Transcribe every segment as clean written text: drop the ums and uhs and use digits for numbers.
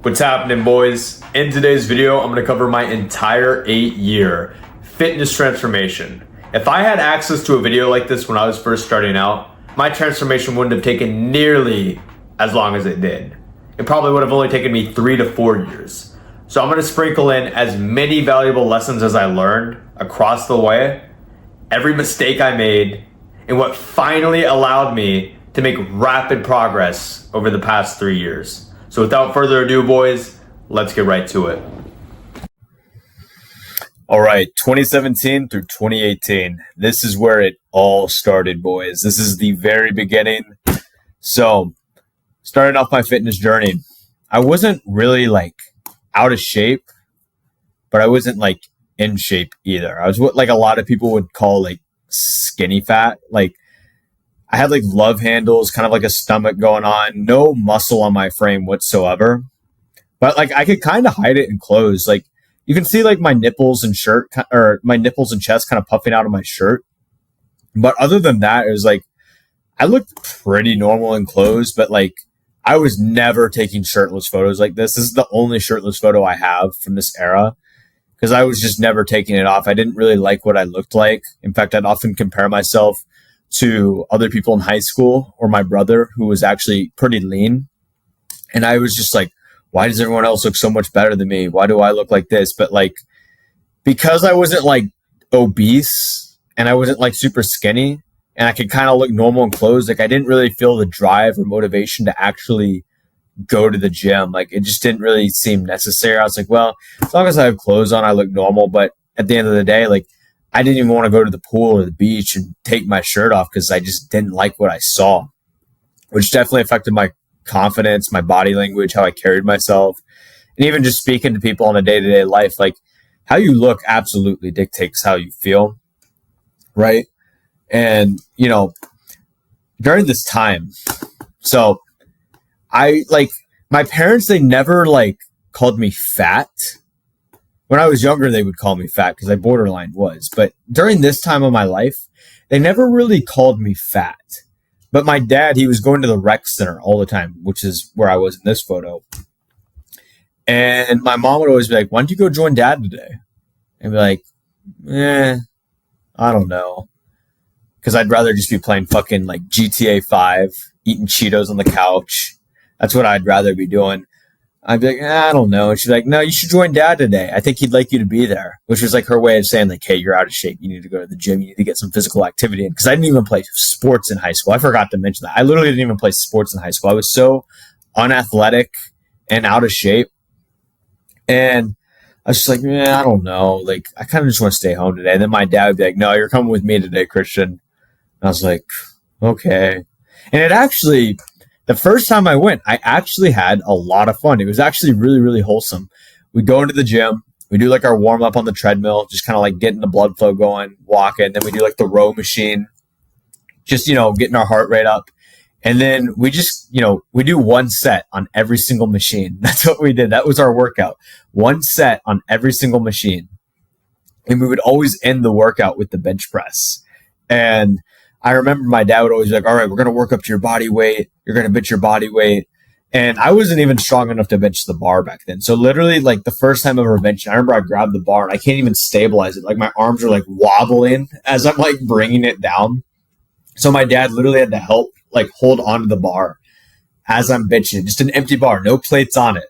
What's happening, boys? In today's video, I'm going to cover my entire 8-year fitness transformation. If I had access to a video like this when I was first starting out, my transformation wouldn't have taken nearly as long as it did. It probably would have only taken me 3 to 4 years. So I'm going to sprinkle in as many valuable lessons as I learned across the way, every mistake I made, and what finally allowed me to make rapid progress over the past 3 years. So without further ado, boys, let's get right to it. All right, 2017 through 2018. This is where it all started, boys. This is the very beginning. So, starting off my fitness journey, I wasn't really out of shape, but I wasn't in shape either. I was what a lot of people would call skinny fat. I had love handles, kind of a stomach going on, no muscle on my frame whatsoever. But I could kind of hide it in clothes. You can see my nipples and shirt, or my nipples and chest kind of puffing out of my shirt. But other than that, it was I looked pretty normal in clothes, but I was never taking shirtless photos like this. This is the only shirtless photo I have from this era, because I was just never taking it off. I didn't really like what I looked like. In fact, I'd often compare myself to other people in high school or my brother, who was actually pretty lean. And I was just why does everyone else look so much better than me? Why do I look like this? But because I wasn't obese and I wasn't super skinny and I could kind of look normal in clothes, I didn't really feel the drive or motivation to actually go to the gym. It just didn't really seem necessary. I was well, as long as I have clothes on, I look normal. But at the end of the day, I didn't even want to go to the pool or the beach and take my shirt off because I just didn't like what I saw, which definitely affected my confidence, my body language, how I carried myself, and even just speaking to people in a day-to-day life. How you look absolutely dictates how you feel, right? And, during this time, so I, my parents, they never, called me fat. When I was younger, they would call me fat because I borderline was. But during this time of my life, they never really called me fat. But my dad, he was going to the rec center all the time, which is where I was in this photo. And my mom would always be why don't you go join dad today? And be I don't know. Because I'd rather just be playing fucking GTA 5, eating Cheetos on the couch. That's what I'd rather be doing. I'd be I don't know. And she's no, you should join dad today. I think he'd like you to be there, which was her way of saying hey, you're out of shape. You need to go to the gym. You need to get some physical activity in. Because I didn't even play sports in high school. I forgot to mention that. I literally didn't even play sports in high school. I was so unathletic and out of shape. And I was just I don't know. I kind of just want to stay home today. And then my dad would be no, you're coming with me today, Christian. And I was okay. And it actually... The first time I went, I actually had a lot of fun. It was actually really, really wholesome. We go into the gym. We do our warm up on the treadmill, just kind of getting the blood flow going, walking. Then we do the row machine, just, getting our heart rate up. And then we just, we do one set on every single machine. That's what we did. That was our workout. One set on every single machine. And we would always end the workout with the bench press. And I remember my dad would always be all right, we're going to work up to your body weight. You're going to bench your body weight. And I wasn't even strong enough to bench the bar back then. So literally the first time I ever benched, I remember I grabbed the bar and I can't even stabilize it. My arms are wobbling as I'm bringing it down. So my dad literally had to help hold onto the bar as I'm benching, just an empty bar, no plates on it.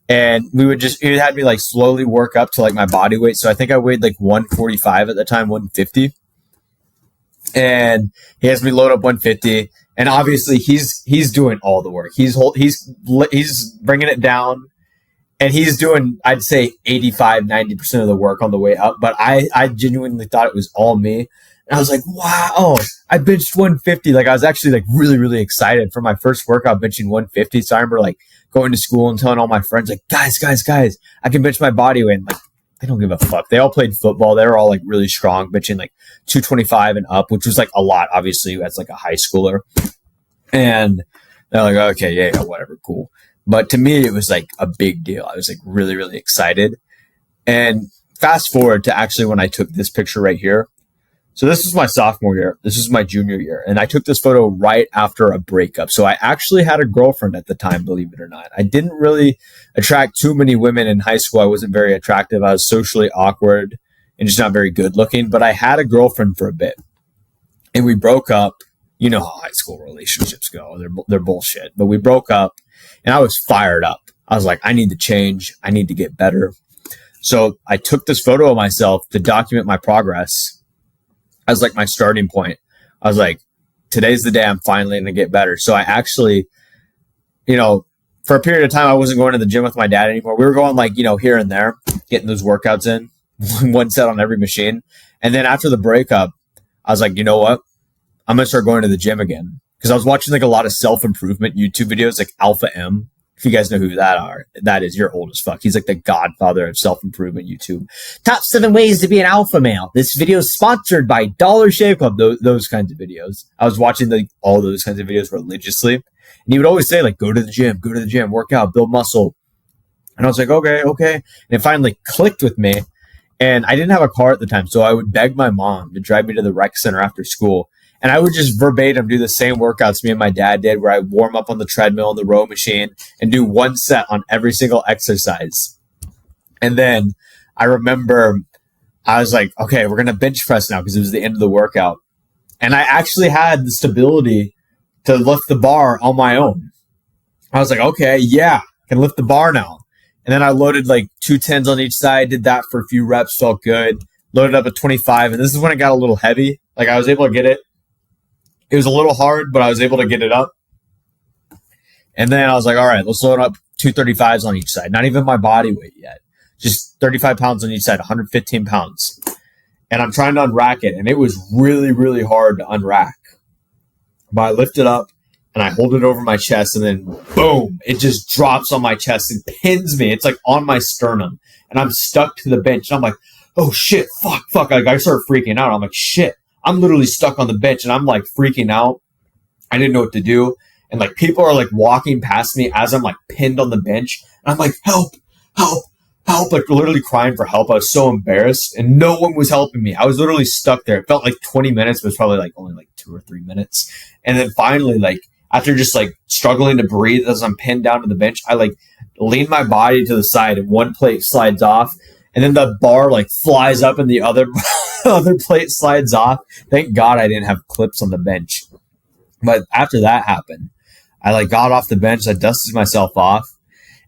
And it had me slowly work up to my body weight. So I think I weighed 145 at the time, 150. And he has me load up 150, and obviously he's doing all the work. He's bringing it down, and he's doing, I'd say, 85-90% of the work on the way up. But I genuinely thought it was all me, and I was wow, I benched 150. I was actually really, really excited for my first workout, benching 150. So I remember going to school and telling all my friends guys, I can bench my body weight. And, they don't give a fuck. They all played football. They were all really strong, benching 225 and up, which was a lot, obviously, as a high schooler. And they're okay, yeah, whatever, cool. But to me, it was a big deal. I was really, really excited. And fast forward to actually when I took this picture right here. So this was my sophomore year. This was my junior year. And I took this photo right after a breakup. So I actually had a girlfriend at the time, believe it or not. I didn't really attract too many women in high school. I wasn't very attractive. I was socially awkward and just not very good looking. But I had a girlfriend for a bit. And we broke up. You know how high school relationships go. They're bullshit. But we broke up and I was fired up. I was like, I need to change. I need to get better. So I took this photo of myself to document my progress as like my starting point. I was like, today's the day I'm finally going to get better. So I actually, for a period of time, I wasn't going to the gym with my dad anymore. We were going like, here and there, getting those workouts in, one set on every machine. And then after the breakup, I was like, you know what? I'm going to start going to the gym again. Because I was watching like a lot of self-improvement YouTube videos, like Alpha M. If you guys know who that is, you're old as fuck. He's like the godfather of self-improvement YouTube. Top 7 ways to be an alpha male. This video is sponsored by Dollar Shave Club. Those kinds of videos. I was watching all those kinds of videos religiously. And he would always say, like, go to the gym, work out, build muscle. And I was like, okay. And it finally clicked with me. And I didn't have a car at the time, so I would beg my mom to drive me to the rec center after school. And I would just verbatim do the same workouts me and my dad did, where I warm up on the treadmill and the row machine and do one set on every single exercise. And then I remember I was like, okay, we're going to bench press now because it was the end of the workout. And I actually had the stability to lift the bar on my own. I was like, okay, yeah, I can lift the bar now. And then I loaded like 2 10s on each side, did that for a few reps, felt good. Loaded up at 25. And this is when it got a little heavy. Like I was able to get it. It was a little hard, but I was able to get it up. And then I was like, all right, let's load up 2 35s on each side. Not even my body weight yet. Just 35 pounds on each side, 115 pounds. And I'm trying to unrack it. And it was really, really hard to unrack. But I lift it up and I hold it over my chest and then boom, it just drops on my chest and pins me. It's like on my sternum. And I'm stuck to the bench. And I'm like, oh shit, fuck. Like I start freaking out. I'm like, shit. I'm literally stuck on the bench and I'm like freaking out. I didn't know what to do. And like people are like walking past me as I'm like pinned on the bench. And I'm like, help, like literally crying for help. I was so embarrassed and no one was helping me. I was literally stuck there. It felt like 20 minutes, but it was probably like only like 2 or 3 minutes. And then finally, like after just like struggling to breathe as I'm pinned down to the bench, I like lean my body to the side and one plate slides off. And then the bar like flies up and the other plate slides off. Thank God I didn't have clips on the bench. But after that happened, I like got off the bench. I dusted myself off.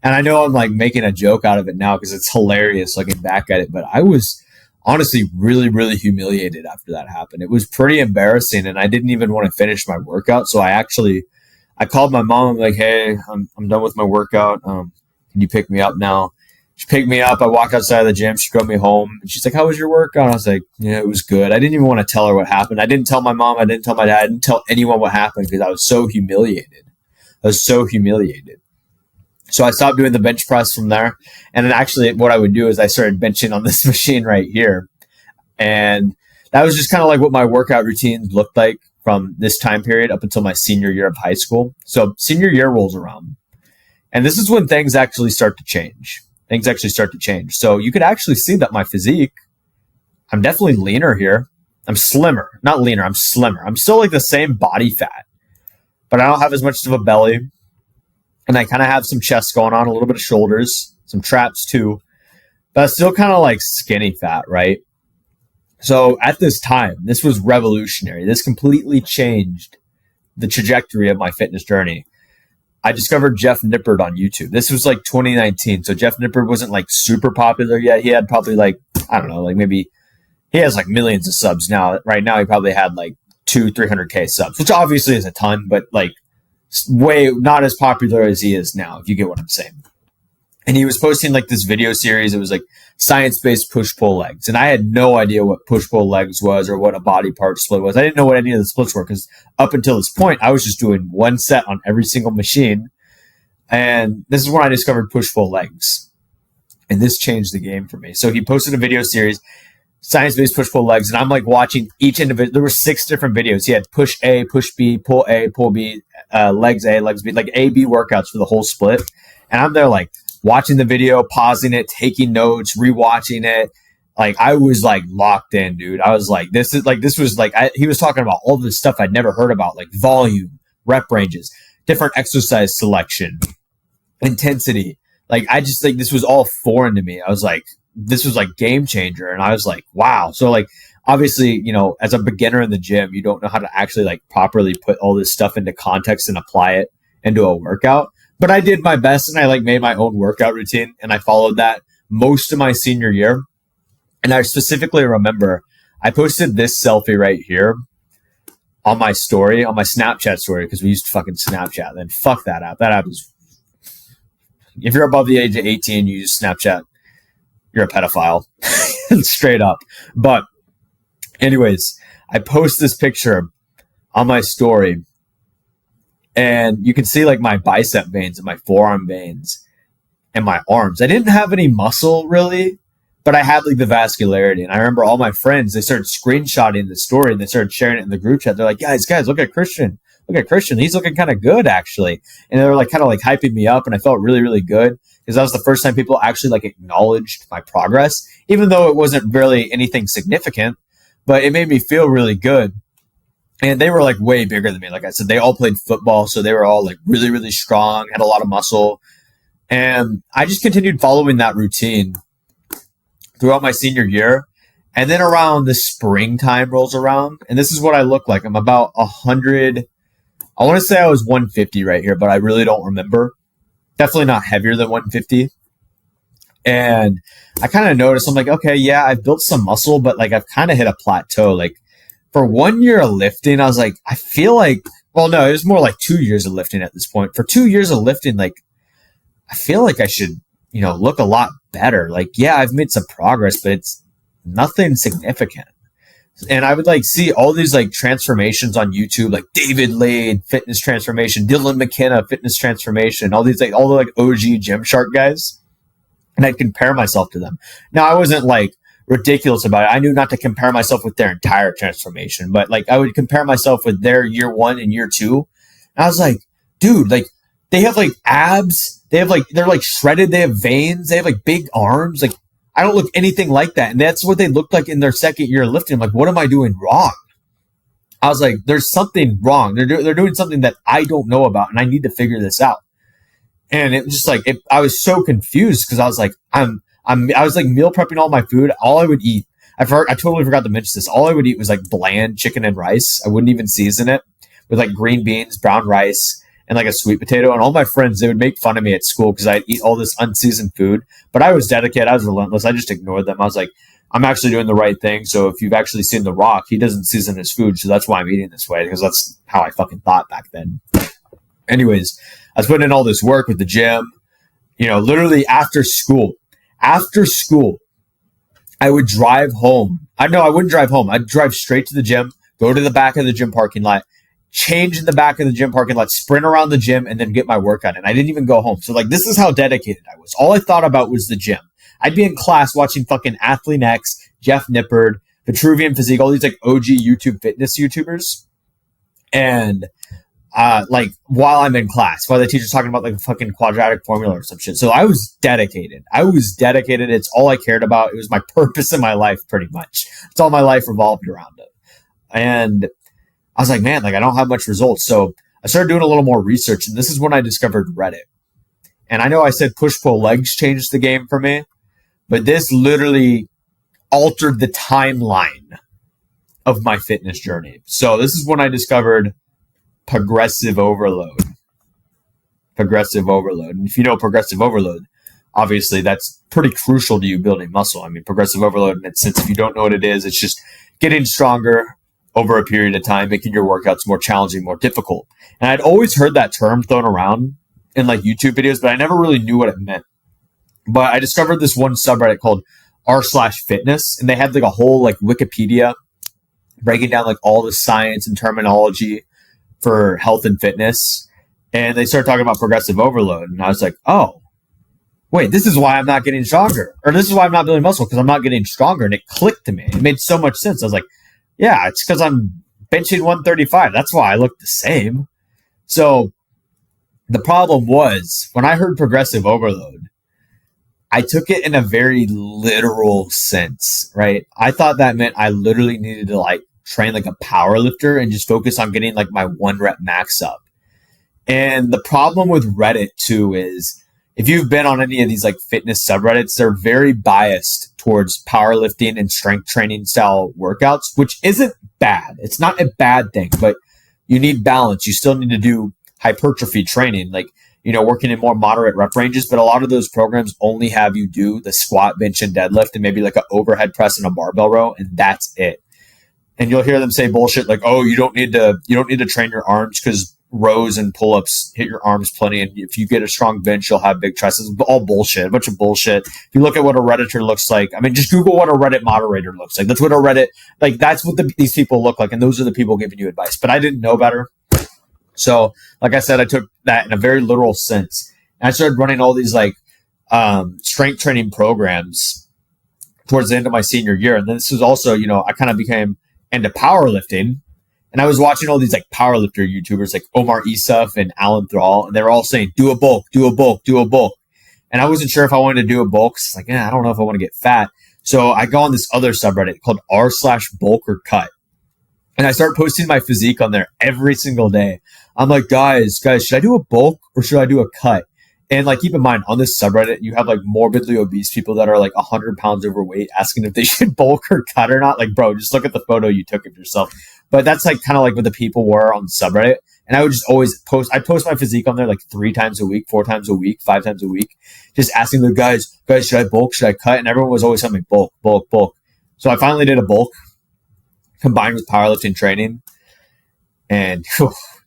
And I know I'm like making a joke out of it now because it's hilarious looking back at it. But I was honestly really, really humiliated after that happened. It was pretty embarrassing and I didn't even want to finish my workout. So I called my mom. I'm like, hey, I'm done with my workout. Can you pick me up now? She picked me up. I walked outside of the gym. She drove me home. And she's like, how was your workout? I was like, yeah, it was good. I didn't even want to tell her what happened. I didn't tell my mom. I didn't tell my dad. I didn't tell anyone what happened because I was so humiliated. So I stopped doing the bench press from there. And then actually what I would do is I started benching on this machine right here. And that was just kind of like what my workout routines looked like from this time period up until my senior year of high school. So senior year rolls around. And this is when things actually start to change. So you could actually see that my physique, I'm definitely leaner here. I'm slimmer, not leaner. I'm slimmer. I'm still like the same body fat, but I don't have as much of a belly. And I kind of have some chest going on, a little bit of shoulders, some traps too, but still kind of like skinny fat, right? So at this time, this was revolutionary. This completely changed the trajectory of my fitness journey. I discovered Jeff Nippard on YouTube. This was like 2019. So Jeff Nippard wasn't like super popular yet. He had probably like, I don't know, like maybe he has like millions of subs now. Right now, he probably had like 300K subs, which obviously is a ton, but like way not as popular as he is now, if you get what I'm saying. And he was posting like this video series. It was like science-based push-pull legs. And I had no idea what push-pull legs was or what a body part split was. I didn't know what any of the splits were because up until this point, I was just doing one set on every single machine. And this is when I discovered push-pull legs. And this changed the game for me. So he posted a video series, science-based push-pull legs. And I'm like watching each individual. There were 6 different videos. He had push A, push B, pull A, pull B, legs A, legs B, like A, B workouts for the whole split. And I'm there like, watching the video, pausing it, taking notes, rewatching it, Like I was like locked in, dude. I was like, he was talking about all this stuff I'd never heard about, like volume, rep ranges, different exercise selection, intensity. Like I just like this was all foreign to me. I was like, this was like game changer. And I was like, wow. So like obviously, you know, as a beginner in the gym, you don't know how to actually like properly put all this stuff into context and apply it into a workout. But I did my best and I like made my own workout routine and I followed that most of my senior year. And I specifically remember I posted this selfie right here on my story, on my Snapchat story, because we used to fucking Snapchat. Then fuck that app. That app is, if you're above the age of 18, you use Snapchat, you're a pedophile. Straight up. But anyways, I post this picture on my story and you can see like my bicep veins and my forearm veins and my arms. I didn't have any muscle really, but I had like the vascularity. And I remember all my friends, they started screenshotting the story and they started sharing it in the group chat. They're like, guys, look at Christian. Look at Christian. He's looking kind of good actually. And they were like kind of like hyping me up and I felt really, really good because that was the first time people actually like acknowledged my progress, even though it wasn't really anything significant, but it made me feel really good. And they were like way bigger than me. Like I said, they all played football. So they were all like really, really strong, had a lot of muscle. And I just continued following that routine throughout my senior year. And then around the springtime rolls around. And this is what I look like. I'm about 100. I want to say I was 150 right here, but I really don't remember. Definitely not heavier than 150. And I kind of noticed, I'm like, okay, yeah, I've built some muscle, but like I've kind of hit a plateau. Like for 1 year of lifting, I was like, I feel like, well, no, it was more like 2 years of lifting at this point. For 2 years of lifting, like I feel like I should, you know, look a lot better. Like, yeah, I've made some progress, but it's nothing significant. And I would like see all these like transformations on YouTube, like David Lade fitness transformation, Dylan McKenna fitness transformation, all these like all the like OG Gymshark guys. And I'd compare myself to them. Now I wasn't like ridiculous about it. I knew not to compare myself with their entire transformation, but like I would compare myself with their year 1 and year 2. And I was like, dude, like they have like abs. They have like, they're like shredded. They have veins. They have like big arms. Like I don't look anything like that. And that's what they looked like in their second year of lifting. I'm like, what am I doing wrong? I was like, there's something wrong. They're doing something that I don't know about and I need to figure this out. And it was just like, I was so confused because I was like, I was like meal prepping all my food. All I would eat, I totally forgot to mention this. All I would eat was like bland chicken and rice. I wouldn't even season it with like green beans, brown rice, and like a sweet potato. And all my friends, they would make fun of me at school because I'd eat all this unseasoned food. But I was dedicated. I was relentless. I just ignored them. I was like, I'm actually doing the right thing. So if you've actually seen The Rock, he doesn't season his food. So that's why I'm eating this way, because that's how I fucking thought back then. Anyways, I was putting in all this work with the gym, you know, literally after school, I would drive home. I wouldn't drive home. I'd drive straight to the gym, go to the back of the gym parking lot, change in the back of the gym parking lot, sprint around the gym, and then get my workout in. I didn't even go home. So like, this is how dedicated I was. All I thought about was the gym. I'd be in class watching fucking Athlete X, Jeff Nippard, Vitruvian Physique, all these like OG YouTube fitness YouTubers. And like while I'm in class, while the teacher's talking about like fucking quadratic formula or some shit. So I was dedicated. It's all I cared about. It was my purpose in my life, pretty much. It's all my life revolved around it. And I was like, man, like I don't have much results. So I started doing a little more research, and this is when I discovered Reddit. And I know I said push-pull legs changed the game for me, but this literally altered the timeline of my fitness journey. So this is when I discovered progressive overload. And if you know progressive overload, obviously that's pretty crucial to you building muscle. I mean, progressive overload in its sense, if you don't know what it is, it's just getting stronger over a period of time, making your workouts more challenging, more difficult. And I'd always heard that term thrown around in like YouTube videos, but I never really knew what it meant. But I discovered this one subreddit called r/fitness, and they had like a whole like Wikipedia breaking down like all the science and terminology for health and fitness. And they started talking about progressive overload. And I was like, oh, wait, this is why I'm not getting stronger. Or this is why I'm not building muscle, because I'm not getting stronger. And it clicked to me. It made so much sense. I was like, yeah, it's because I'm benching 135. That's why I look the same. So the problem was, when I heard progressive overload, I took it in a very literal sense, right? I thought that meant I literally needed to like train like a power lifter and just focus on getting like my 1 rep max up. And the problem with Reddit too is if you've been on any of these like fitness subreddits, they're very biased towards powerlifting and strength training style workouts, which isn't bad. It's not a bad thing, but you need balance. You still need to do hypertrophy training, like, working in more moderate rep ranges. But a lot of those programs only have you do the squat, bench, and deadlift and maybe like an overhead press and a barbell row. And that's it. And you'll hear them say bullshit like, oh, you don't need to train your arms because rows and pull-ups hit your arms plenty. And if you get a strong bench, you'll have big triceps. All bullshit, a bunch of bullshit. If you look at what a Redditor looks like, I mean, just Google what a Reddit moderator looks like. That's what a Reddit, like, that's what these people look like. And those are the people giving you advice. But I didn't know better. So, like I said, I took that in a very literal sense. And I started running all these, like, strength training programs towards the end of my senior year. And then this was also, I kind of became into powerlifting. And I was watching all these like powerlifter YouTubers like Omar Isuf and Alan Thrall, and they were all saying, do a bulk, do a bulk, do a bulk. And I wasn't sure if I wanted to do a bulk. It's like, I don't know if I want to get fat. So I go on this other subreddit called r/bulk or cut. And I start posting my physique on there every single day. I'm like, guys, should I do a bulk or should I do a cut? And like, keep in mind, on this subreddit, you have like morbidly obese people that are like 100 pounds overweight asking if they should bulk or cut or not. Like, bro, just look at the photo you took of yourself. But that's like kind of like what the people were on the subreddit. And I would just always post my physique on there like 3 times a week, 4 times a week, 5 times a week, just asking the guys, should I bulk? Should I cut? And everyone was always telling me bulk, bulk, bulk. So I finally did a bulk combined with powerlifting training. And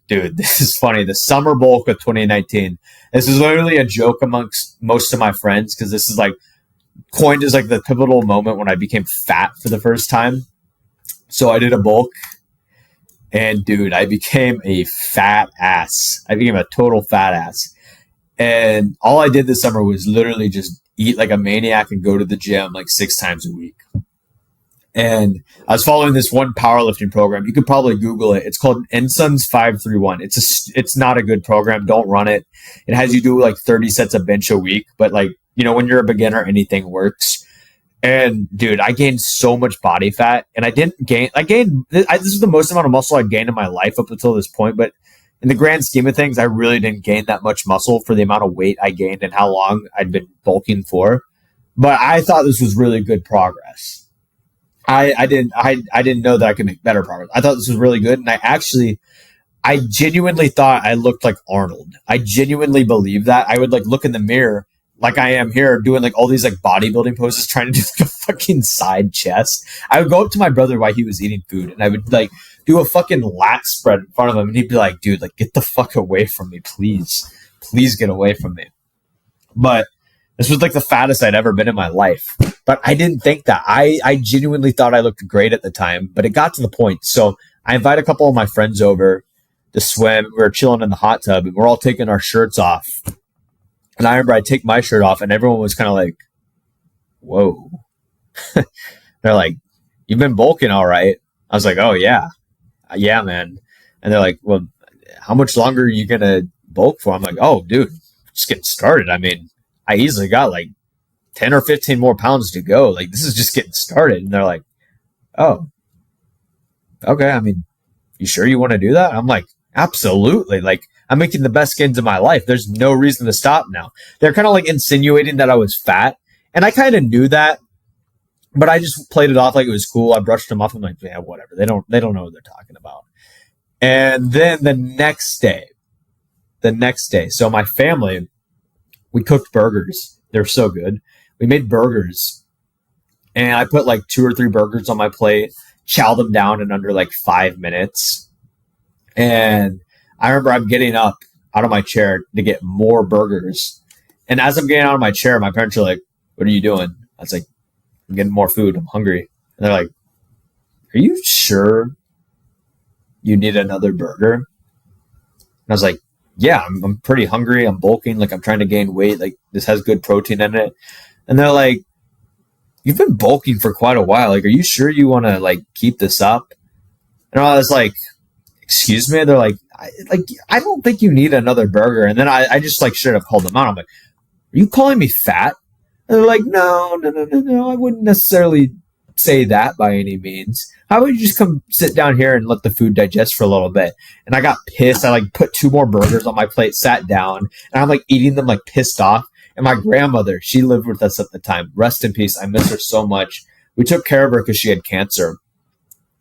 dude, this is funny. The summer bulk of 2019. This is literally a joke amongst most of my friends because this is like coined as like the pivotal moment when I became fat for the first time. So I did a bulk. And dude, I became a fat ass. I became a total fat ass. And all I did this summer was literally just eat like a maniac and go to the gym like 6 times a week. And I was following this one powerlifting program. You could probably Google it. It's called Enson's 531. It's not a good program. Don't run it. It has you do like 30 sets of bench a week. But like, when you're a beginner, anything works. And dude, I gained so much body fat, and this is the most amount of muscle I've gained in my life up until this point. But in the grand scheme of things, I really didn't gain that much muscle for the amount of weight I gained and how long I'd been bulking for. But I thought this was really good progress. I didn't know that I could make better progress. I thought this was really good. And I genuinely thought I looked like Arnold. I genuinely believed that. I would like look in the mirror like I am here doing like all these like bodybuilding poses, trying to do like a fucking side chest. I would go up to my brother while he was eating food, and I would like do a fucking lat spread in front of him. And he'd be like, dude, like get the fuck away from me, please. Please get away from me. But this was like the fattest I'd ever been in my life. But I didn't think that. I genuinely thought I looked great at the time, but it got to the point. So I invite a couple of my friends over to swim. We were chilling in the hot tub, and we're all taking our shirts off. And I remember I take my shirt off, and everyone was kind of like, whoa. They're like, you've been bulking all right. I was like, oh, yeah. Yeah, man. And they're like, well, how much longer are you going to bulk for? I'm like, oh, dude, just getting started. I mean, I easily got like 10 or 15 more pounds to go. Like, this is just getting started. And they're like, oh, okay. I mean, you sure you want to do that? I'm like, absolutely. Like, I'm making the best gains of my life. There's no reason to stop now. They're kind of like insinuating that I was fat. And I kind of knew that, but I just played it off like it was cool. I brushed them off. I'm like, yeah, whatever. They don't know what they're talking about. And then the next day, so my family, we cooked burgers. They're so good. We made burgers, and I put like 2 or 3 burgers on my plate, chow them down in under like 5 minutes. And I remember I'm getting up out of my chair to get more burgers. And as I'm getting out of my chair, my parents are like, what are you doing? I was like, I'm getting more food. I'm hungry. And they're like, are you sure you need another burger? And I was like, yeah, I'm pretty hungry. I'm bulking. Like, I'm trying to gain weight. Like, this has good protein in it. And they're like, you've been bulking for quite a while. Like, are you sure you want to like keep this up? And I was like, excuse me? They're like, I don't think you need another burger. And then I just like should have called them out. I'm like, are you calling me fat? And they're like, no, no, no, no, no. I wouldn't necessarily say that by any means. How about you just come sit down here and let the food digest for a little bit? And I got pissed. I like put two more burgers on my plate, sat down, and I'm like eating them like pissed off. And my grandmother, she lived with us at the time. Rest in peace. I miss her so much. We took care of her because she had cancer.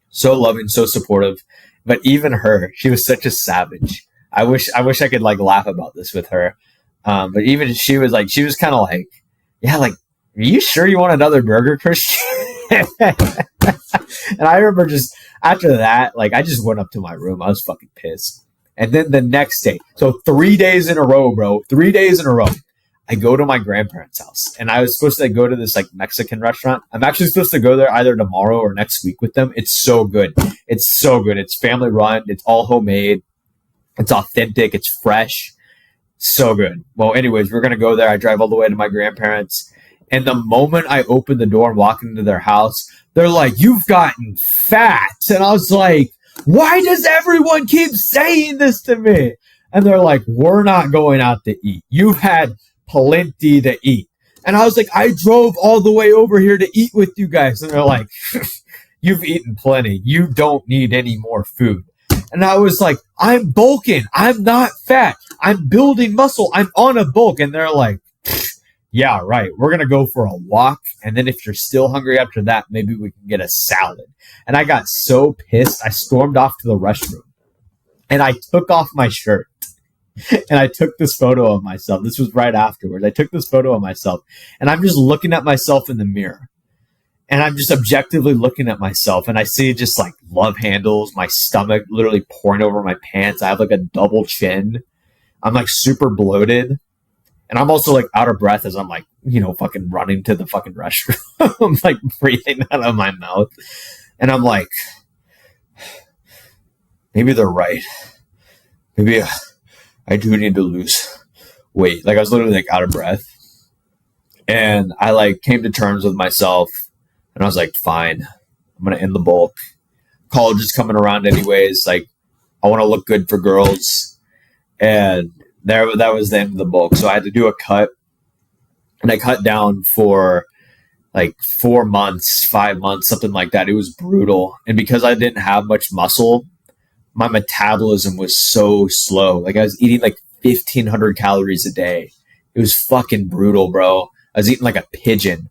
So loving, so supportive. But even her, she was such a savage. I wish I could like laugh about this with her. But even she was kind of like, yeah, like, are you sure you want another burger, Christian? And I remember just after that, like, I just went up to my room. I was fucking pissed. And then the next day, so 3 days in a row, bro, 3 days in a row, I go to my grandparents' house. And I was supposed to go to this like Mexican restaurant. I'm actually supposed to go there either tomorrow or next week with them. It's so good. It's so good. It's family run. It's all homemade. It's authentic. It's fresh. So good. Well, anyways, we're going to go there. I drive all the way to my grandparents. And the moment I open the door and walk into their house, they're like, you've gotten fat. And I was like, why does everyone keep saying this to me? And they're like, we're not going out to eat. You've had plenty to eat. And I was like, I drove all the way over here to eat with you guys. And they're like, you've eaten plenty. You don't need any more food. And I was like, I'm bulking. I'm not fat. I'm building muscle. I'm on a bulk. And they're like, yeah, right. We're going to go for a walk. And then if you're still hungry after that, maybe we can get a salad. And I got so pissed. I stormed off to the restroom and I took off my shirt and I took this photo of myself. This was right afterwards. I took this photo of myself and I'm just looking at myself in the mirror. And I'm just objectively looking at myself and I see just like love handles, my stomach literally pouring over my pants. I have like a double chin. I'm like super bloated. And I'm also like out of breath as I'm like, fucking running to the fucking restroom. I'm like breathing out of my mouth. And I'm like, maybe they're right. Maybe I do need to lose weight. Like I was literally like out of breath. And I like came to terms with myself. And I was like, fine, I'm going to end the bulk. College is coming around anyways. Like, I want to look good for girls. And that was the end of the bulk. So I had to do a cut. And I cut down for like 4 months, 5 months, something like that. It was brutal. And because I didn't have much muscle, my metabolism was so slow. Like, I was eating like 1,500 calories a day. It was fucking brutal, bro. I was eating like a pigeon.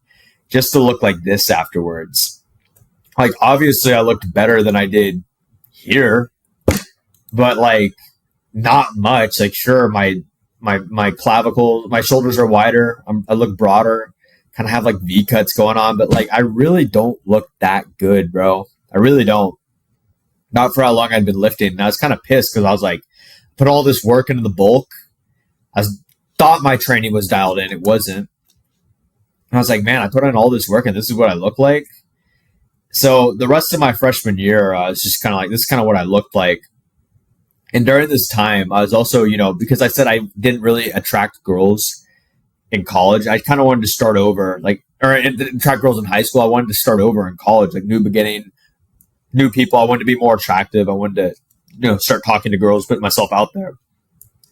Just to look like this afterwards. Like, obviously I looked better than I did here, but like not much. Like, sure, my clavicle, my shoulders are wider. I look broader, kind of have like V cuts going on, but like I really don't look that good, bro. I really don't. Not for how long I'd been lifting. And I was kind of pissed because I was like, put all this work into the bulk. Thought my training was dialed in. It wasn't. And I was like, man, I put in all this work and this is what I look like. So the rest of my freshman year, I was just kind of like, this is kind of what I looked like. And during this time, I was also, because I said I didn't really attract girls in college, I kind of wanted to start over, or attract girls in high school. I wanted to start over in college, like new beginning, new people. I wanted to be more attractive. I wanted to, start talking to girls, put myself out there.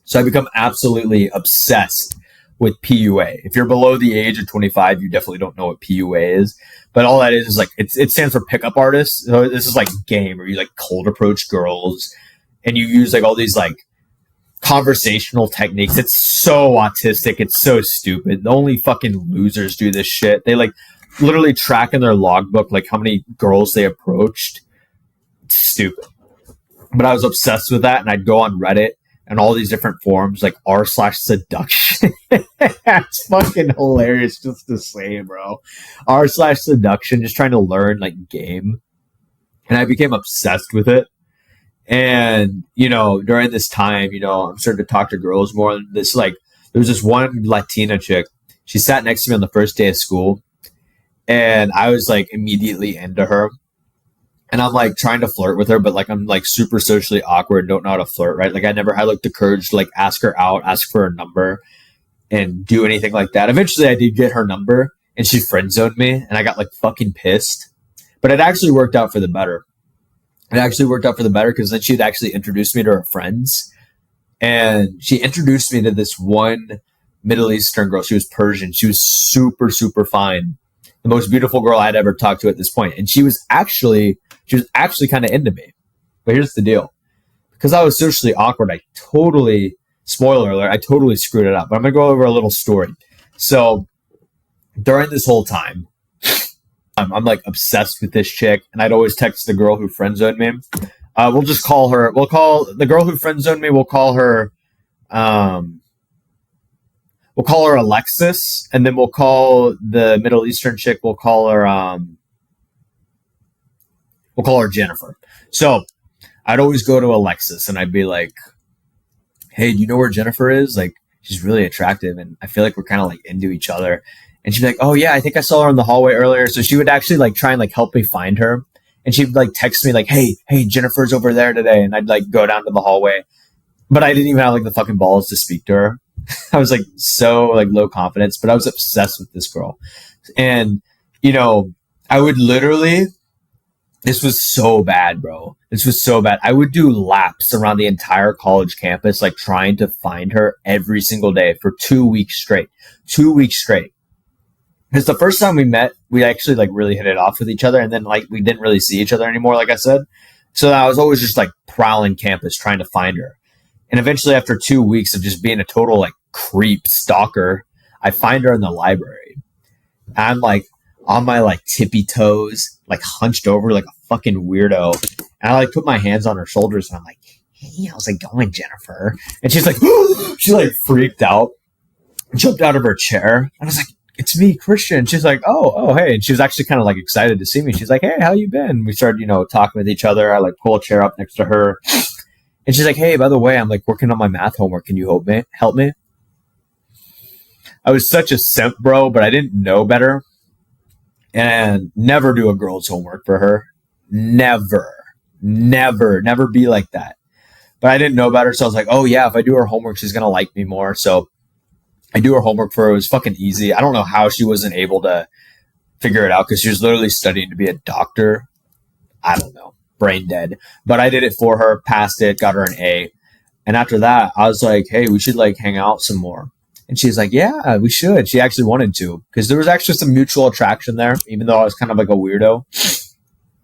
So I become absolutely obsessed with PUA. If you're below the age of 25, you definitely don't know what PUA is. But all that is like, it stands for pickup artists. So this is like a game where you like cold approach girls and you use like all these like conversational techniques. It's so autistic. It's so stupid. The only fucking losers do this shit. They like literally track in their logbook like how many girls they approached. It's stupid. But I was obsessed with that and I'd go on Reddit and all these different forums like r/seduction. It's fucking hilarious just to say, bro. r/seduction, just trying to learn like game. And I became obsessed with it. And, during this time, I'm starting to talk to girls more. And this like, there was this one Latina chick. She sat next to me on the first day of school. And I was like immediately into her. And I'm like trying to flirt with her, but like I'm like super socially awkward, don't know how to flirt, right? Like I never had like the courage to like ask her out, ask for her number and do anything like that. Eventually I did get her number and she friend zoned me and I got like fucking pissed. But it actually worked out for the better. It actually worked out for the better because then she'd actually introduced me to her friends. And she introduced me to this one Middle Eastern girl. She was Persian. She was super, super fine. The most beautiful girl I'd ever talked to at this point. And she was actually kind of into me. But here's the deal. Because I was socially awkward, spoiler alert, I totally screwed it up. But I'm going to go over a little story. So during this whole time, I'm like obsessed with this chick. And I'd always text the girl who friend zoned me. We'll call the girl who friend zoned me, we'll call her Alexis. And then we'll call the Middle Eastern chick, we'll call her Jennifer. So I'd always go to Alexis and I'd be like, hey, do you know where Jennifer is? Like, she's really attractive and I feel like we're kind of like into each other. And she'd be like, oh yeah, I think I saw her in the hallway earlier. So she would actually like try and like help me find her. And she'd like text me like, hey, Jennifer's over there today. And I'd like go down to the hallway, but I didn't even have like the fucking balls to speak to her. I was like so like low confidence, but I was obsessed with this girl. And, you know, I would literally, this was so bad, bro. This was so bad. I would do laps around the entire college campus, like trying to find her every single day for 2 weeks straight. 2 weeks straight. Because the first time we met, we actually like really hit it off with each other. And then like we didn't really see each other anymore, like I said. So I was always just like prowling campus trying to find her. And eventually after 2 weeks of just being a total like creep stalker, I find her in the library. I'm like on my like tippy toes, like hunched over like a fucking weirdo. And I like put my hands on her shoulders and I'm like, hey, how's it going, Jennifer? And she's like, she like freaked out, jumped out of her chair. And I was like, it's me, Christian. She's like, oh, hey. And she was actually kind of like excited to see me. She's like, hey, how you been? We started, talking with each other. I like pull a chair up next to her. And she's like, hey, by the way, I'm like working on my math homework. Can you help me? I was such a simp, bro, but I didn't know better. And never do a girl's homework for her. Never be like that. But I didn't know better. So I was like, oh yeah, if I do her homework, she's going to like me more. So I do her homework for her. It was fucking easy. I don't know how she wasn't able to figure it out because she was literally studying to be a doctor. I don't know. Brain dead. But I did it for her, passed it, got her an A. And after that, I was like, hey, we should like hang out some more. And she's like, yeah, we should. She actually wanted to because there was actually some mutual attraction there, even though I was kind of like a weirdo.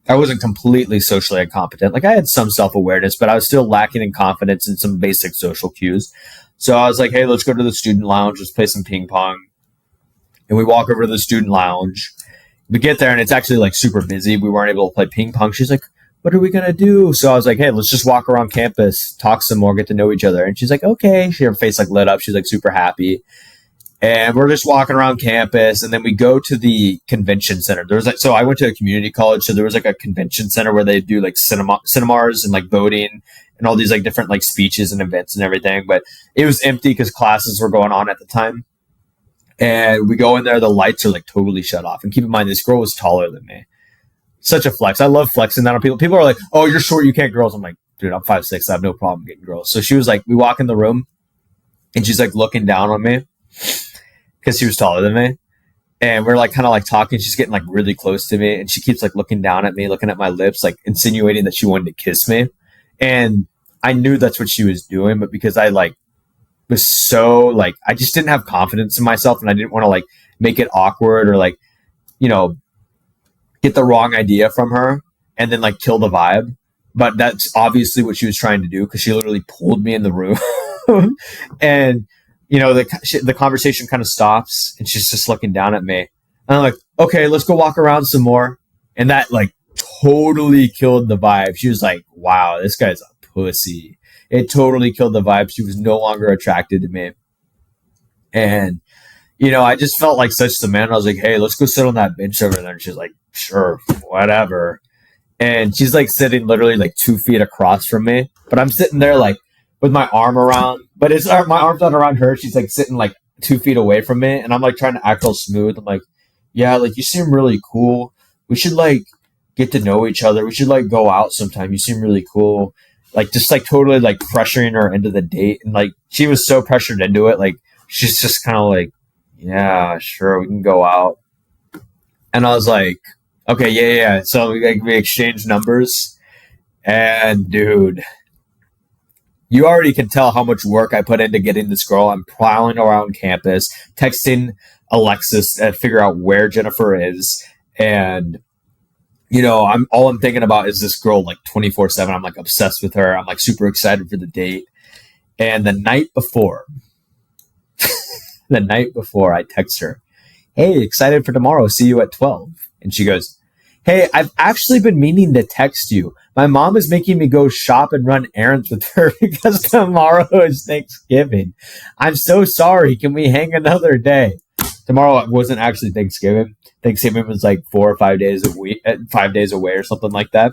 I wasn't completely socially incompetent. Like I had some self-awareness, but I was still lacking in confidence in some basic social cues. So I was like, hey, let's go to the student lounge. Let's play some ping pong. And we walk over to the student lounge. We get there and it's actually like super busy. We weren't able to play ping pong. She's like, what are we going to do? So I was like, hey, let's just walk around campus, talk some more, get to know each other. And she's like, okay. Her face like lit up. She's like super happy. And we're just walking around campus. And then we go to the convention center. So I went to a community college. So there was like a convention center where they do like cinemas and like voting and all these like different like speeches and events and everything. But it was empty because classes were going on at the time. And we go in there, the lights are like totally shut off. And keep in mind, this girl was taller than me. Such a flex. I love flexing that on people. People are like, oh, you're short, you can't girls. I'm like, dude, I'm 5'6". I have no problem getting girls. So she was like, we walk in the room and she's like looking down on me because she was taller than me. And we're like kind of like talking. She's getting like really close to me. And she keeps like looking down at me, looking at my lips, like insinuating that she wanted to kiss me. And I knew that's what she was doing. But because I like was so like, I just didn't have confidence in myself. And I didn't want to like make it awkward or like, get the wrong idea from her and then like kill the vibe. But that's obviously what she was trying to do because she literally pulled me in the room. And, the conversation kind of stops and she's just looking down at me. And I'm like, okay, let's go walk around some more. And that like totally killed the vibe. She was like, wow, this guy's a pussy. It totally killed the vibe. She was no longer attracted to me. And, I just felt like such the man. I was like, hey, let's go sit on that bench over there. And she's like, sure, whatever. And she's like sitting literally like 2 feet across from me. But I'm sitting there like with my arm around, but my arm's not around her. She's like sitting like 2 feet away from me. And I'm like trying to act all smooth. I'm like, yeah, like you seem really cool. We should like get to know each other. We should like go out sometime. You seem really cool. Like just like totally like pressuring her into the date. And like she was so pressured into it. Like she's just kind of like, yeah, sure, we can go out. And I was like, okay, yeah. So we exchanged numbers. And dude, You already can tell how much work I put into getting this girl. I'm prowling around campus, texting Alexis to figure out where Jennifer is. And, I'm thinking about is this girl like 24/7. I'm like obsessed with her. I'm like super excited for the date. And the night before I text her, hey, excited for tomorrow. See you at 12. And she goes, hey, I've actually been meaning to text you. My mom is making me go shop and run errands with her because tomorrow is Thanksgiving. I'm so sorry. Can we hang another day? Tomorrow wasn't actually Thanksgiving. Thanksgiving was like 4 or 5 days a week, 5 days away or something like that.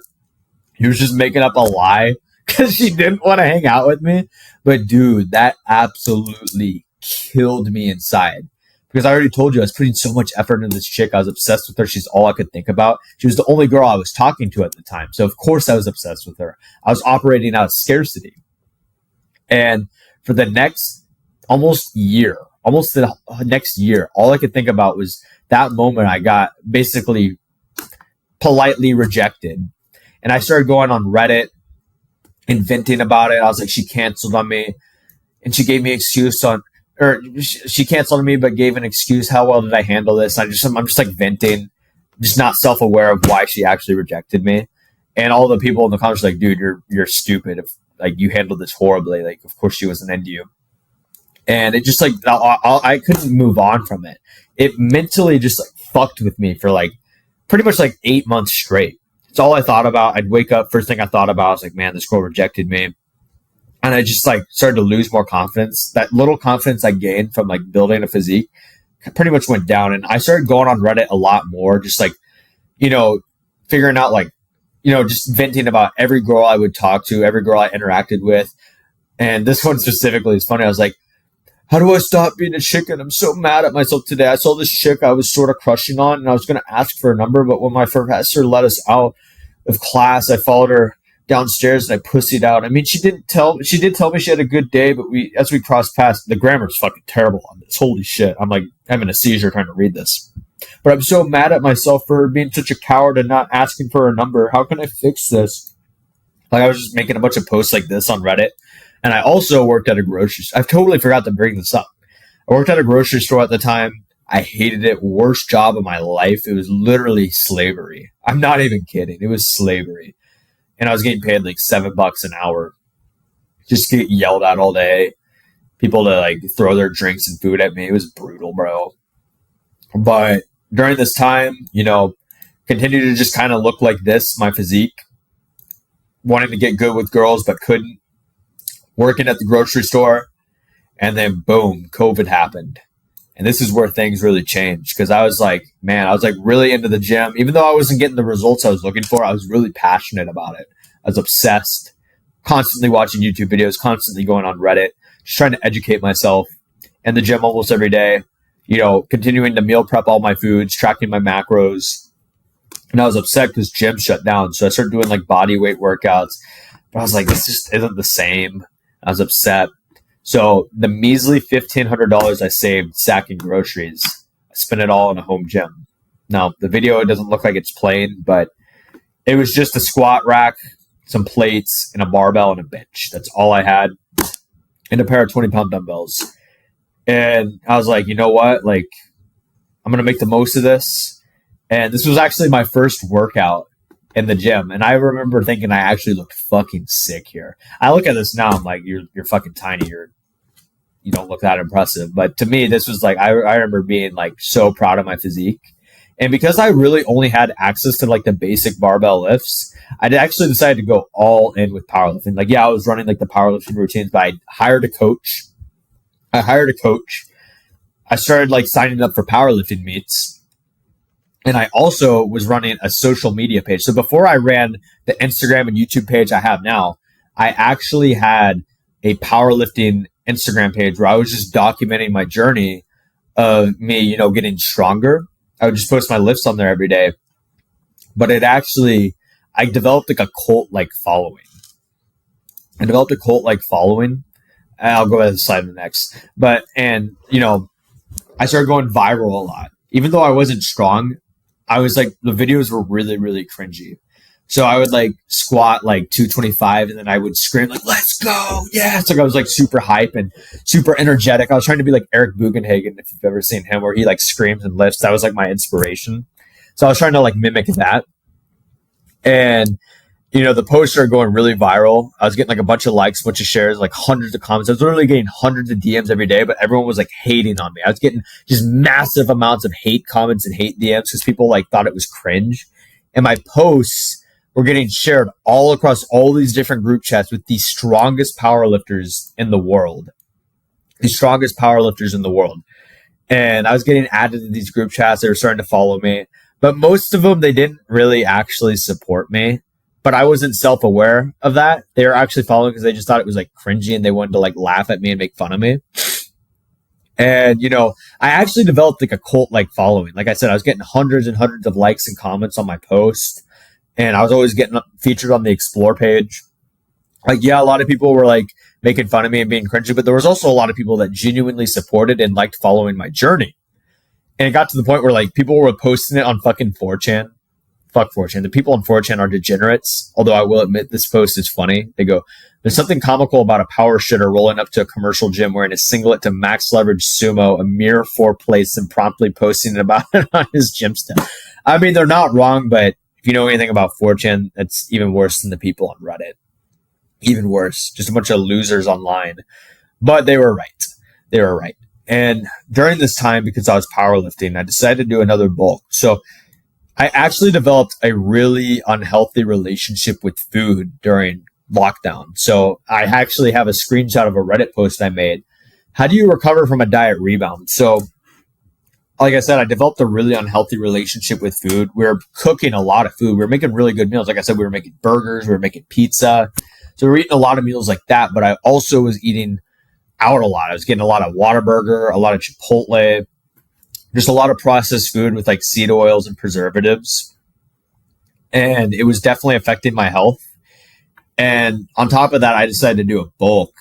He was just making up a lie because she didn't want to hang out with me. But dude, that absolutely killed me inside. Because I already told you I was putting so much effort into this chick. I was obsessed with her. She's all I could think about. She was the only girl I was talking to at the time. So of course I was obsessed with her. I was operating out of scarcity. And for the next almost the next year, all I could think about was that moment I got basically politely rejected. And I started going on Reddit and venting about it. I was like, she canceled on me. And she gave me she canceled on me, but gave an excuse. How well did I handle this? I'm just like venting, just not self-aware of why she actually rejected me. And all the people in the comments were like, dude, you're stupid. If like you handled this horribly, like, of course she wasn't into you. And it just like, I couldn't move on from it. It mentally just like fucked with me for like pretty much like 8 months straight. It's all I thought about. I'd wake up, first thing I thought about was like, man, this girl rejected me. And I just like started to lose more confidence. That little confidence I gained from like building a physique pretty much went down. And I started going on Reddit a lot more, just like, figuring out like, just venting about every girl I would talk to, every girl I interacted with. And this one specifically is funny. I was like, how do I stop being a chicken? I'm so mad at myself today. I saw this chick I was sort of crushing on and I was going to ask for a number. But when my professor let us out of class, I followed her downstairs and I pussied out. I mean, she did tell me she had a good day, but as we crossed paths, the grammar's fucking terrible on this. Holy shit. I'm like having a seizure trying to read this. But I'm so mad at myself for being such a coward and not asking for a number. How can I fix this? Like I was just making a bunch of posts like this on Reddit. And I also worked at a grocery store. I totally forgot to bring this up. I worked at a grocery store at the time. I hated it. Worst job of my life. It was literally slavery. I'm not even kidding. It was slavery. And I was getting paid like $7 an hour. Just get yelled at all day. People to like throw their drinks and food at me. It was brutal, bro. But during this time, continued to just kind of look like this, my physique. Wanting to get good with girls, but couldn't. Working at the grocery store. And then boom, COVID happened. And this is where things really changed. Because I was like, really into the gym. Even though I wasn't getting the results I was looking for, I was really passionate about it. I was obsessed. Constantly watching YouTube videos, constantly going on Reddit, just trying to educate myself. In the gym almost every day. Continuing to meal prep all my foods, tracking my macros. And I was upset because gym shut down. So I started doing like body weight workouts. But I was like, this just isn't the same. I was upset. So the measly $1,500 I saved sacking groceries, I spent it all in a home gym. Now, the video, it doesn't look like it's playing, but it was just a squat rack, some plates, and a barbell and a bench. That's all I had. And a pair of 20-pound dumbbells. And I was like, you know what? Like, I'm going to make the most of this. And this was actually my first workout in the gym. And I remember thinking I actually looked fucking sick here. I look at this now, I'm like, you're fucking tiny. You don't look that impressive. But to me, this was like, I remember being like so proud of my physique. And because I really only had access to like the basic barbell lifts, I actually decided to go all in with powerlifting. Like, yeah, I was running like the powerlifting routines, but I hired a coach. I started like signing up for powerlifting meets. And I also was running a social media page. So before I ran the Instagram and YouTube page I have now, I actually had a powerlifting Instagram page where I was just documenting my journey of me, getting stronger. I would just post my lifts on there every day. But I developed like a cult-like following. I'll go ahead and slide to the next. I started going viral a lot. Even though I wasn't strong, I was like, the videos were really, really cringy. So I would like squat like 225 and then I would scream like, let's go. Yeah. It's like I was like super hype and super energetic. I was trying to be like Eric Bugenhagen, if you've ever seen him, where he like screams and lifts. That was like my inspiration. So I was trying to like mimic that. And the posts are going really viral. I was getting like a bunch of likes, a bunch of shares, like hundreds of comments. I was literally getting hundreds of DMs every day, but everyone was like hating on me. I was getting just massive amounts of hate comments and hate DMs because people like thought it was cringe. And my posts were getting shared all across all these different group chats with the strongest powerlifters in the world. The strongest powerlifters in the world. And I was getting added to these group chats. They were starting to follow me. But most of them, they didn't really actually support me. But I wasn't self-aware of that. They were actually following because they just thought it was like cringy and they wanted to like laugh at me and make fun of me. And, I actually developed like a cult-like following. Like I said, I was getting hundreds and hundreds of likes and comments on my post. And I was always getting featured on the Explore page. Like, yeah, a lot of people were like making fun of me and being cringy, but there was also a lot of people that genuinely supported and liked following my journey. And it got to the point where like people were posting it on fucking 4chan. Fuck 4chan. The people on 4chan are degenerates. Although I will admit this post is funny. They go, there's something comical about a power shitter rolling up to a commercial gym wearing a singlet to max leverage sumo, a mere 4 plates, and promptly posting about it on his gym stuff. I mean, they're not wrong, but if you know anything about 4chan, that's even worse than the people on Reddit. Even worse. Just a bunch of losers online. But they were right. They were right. And during this time, because I was powerlifting, I decided to do another bulk. So I actually developed a really unhealthy relationship with food during lockdown. So I actually have a screenshot of a Reddit post I made. How do you recover from a diet rebound? So like I said, I developed a really unhealthy relationship with food. We were cooking a lot of food. We were making really good meals. Like I said, we were making burgers. We were making pizza. So we were eating a lot of meals like that. But I also was eating out a lot. I was getting a lot of Whataburger, a lot of Chipotle, just a lot of processed food with like seed oils and preservatives. And it was definitely affecting my health. And on top of that, I decided to do a bulk.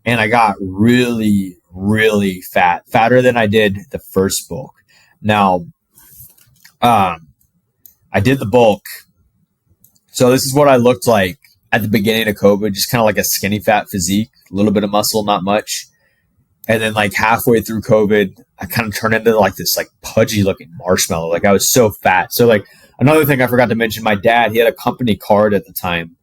And I got really, really fat, fatter than I did the first bulk. Now, I did the bulk. So this is what I looked like at the beginning of COVID, just kind of like a skinny fat physique, a little bit of muscle, not much. And then like halfway through COVID, I kind of turned into like this like pudgy looking marshmallow. Like I was so fat. So like another thing I forgot to mention, my dad, he had a company card at the time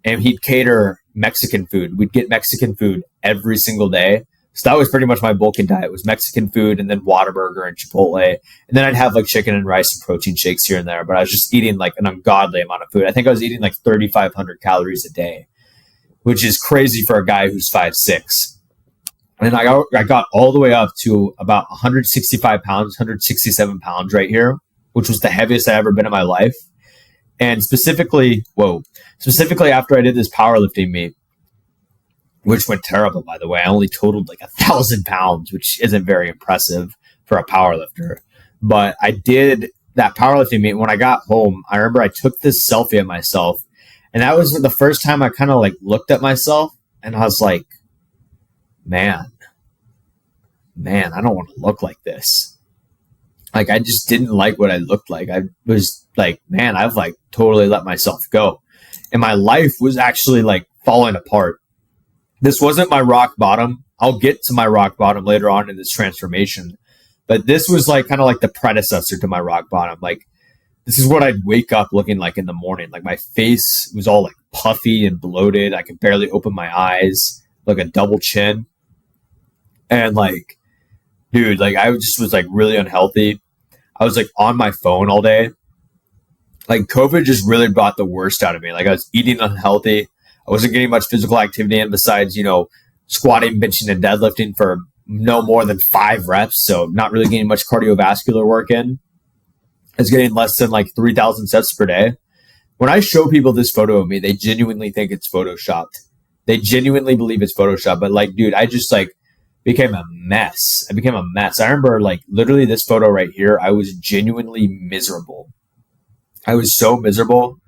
and he'd cater Mexican food. We'd get Mexican food every single day. So that was pretty much my bulking diet, was Mexican food and then Whataburger and Chipotle. And then I'd have like chicken and rice and protein shakes here and there. But I was just eating like an ungodly amount of food. I think I was eating like 3,500 calories a day, which is crazy for a guy who's 5'6". And I got all the way up to about 165 pounds, 167 pounds right here, which was the heaviest I've ever been in my life. And specifically after I did this powerlifting meet, which went terrible, by the way. I only totaled like 1,000 pounds, which isn't very impressive for a powerlifter. But I did that powerlifting meet. When I got home, I remember I took this selfie of myself. And that was the first time I kind of like looked at myself and I was like, man, I don't want to look like this. Like, I just didn't like what I looked like. I was like, man, I've like totally let myself go. And my life was actually like falling apart. This wasn't my rock bottom. I'll get to my rock bottom later on in this transformation. But this was like kind of like the predecessor to my rock bottom. Like, this is what I'd wake up looking like in the morning. Like, my face was all like puffy and bloated. I could barely open my eyes, like a double chin. And like, dude, like I just was like really unhealthy. I was like on my phone all day. Like COVID just really brought the worst out of me. Like I was eating unhealthy. I wasn't getting much physical activity in besides, squatting, benching, and deadlifting for no more than 5 reps. So not really getting much cardiovascular work in. I was getting less than like 3,000 steps per day. When I show people this photo of me, they genuinely think it's photoshopped. They genuinely believe it's photoshopped. But like, dude, I just like became a mess. I became a mess. I remember like literally this photo right here. I was genuinely miserable. I was so miserable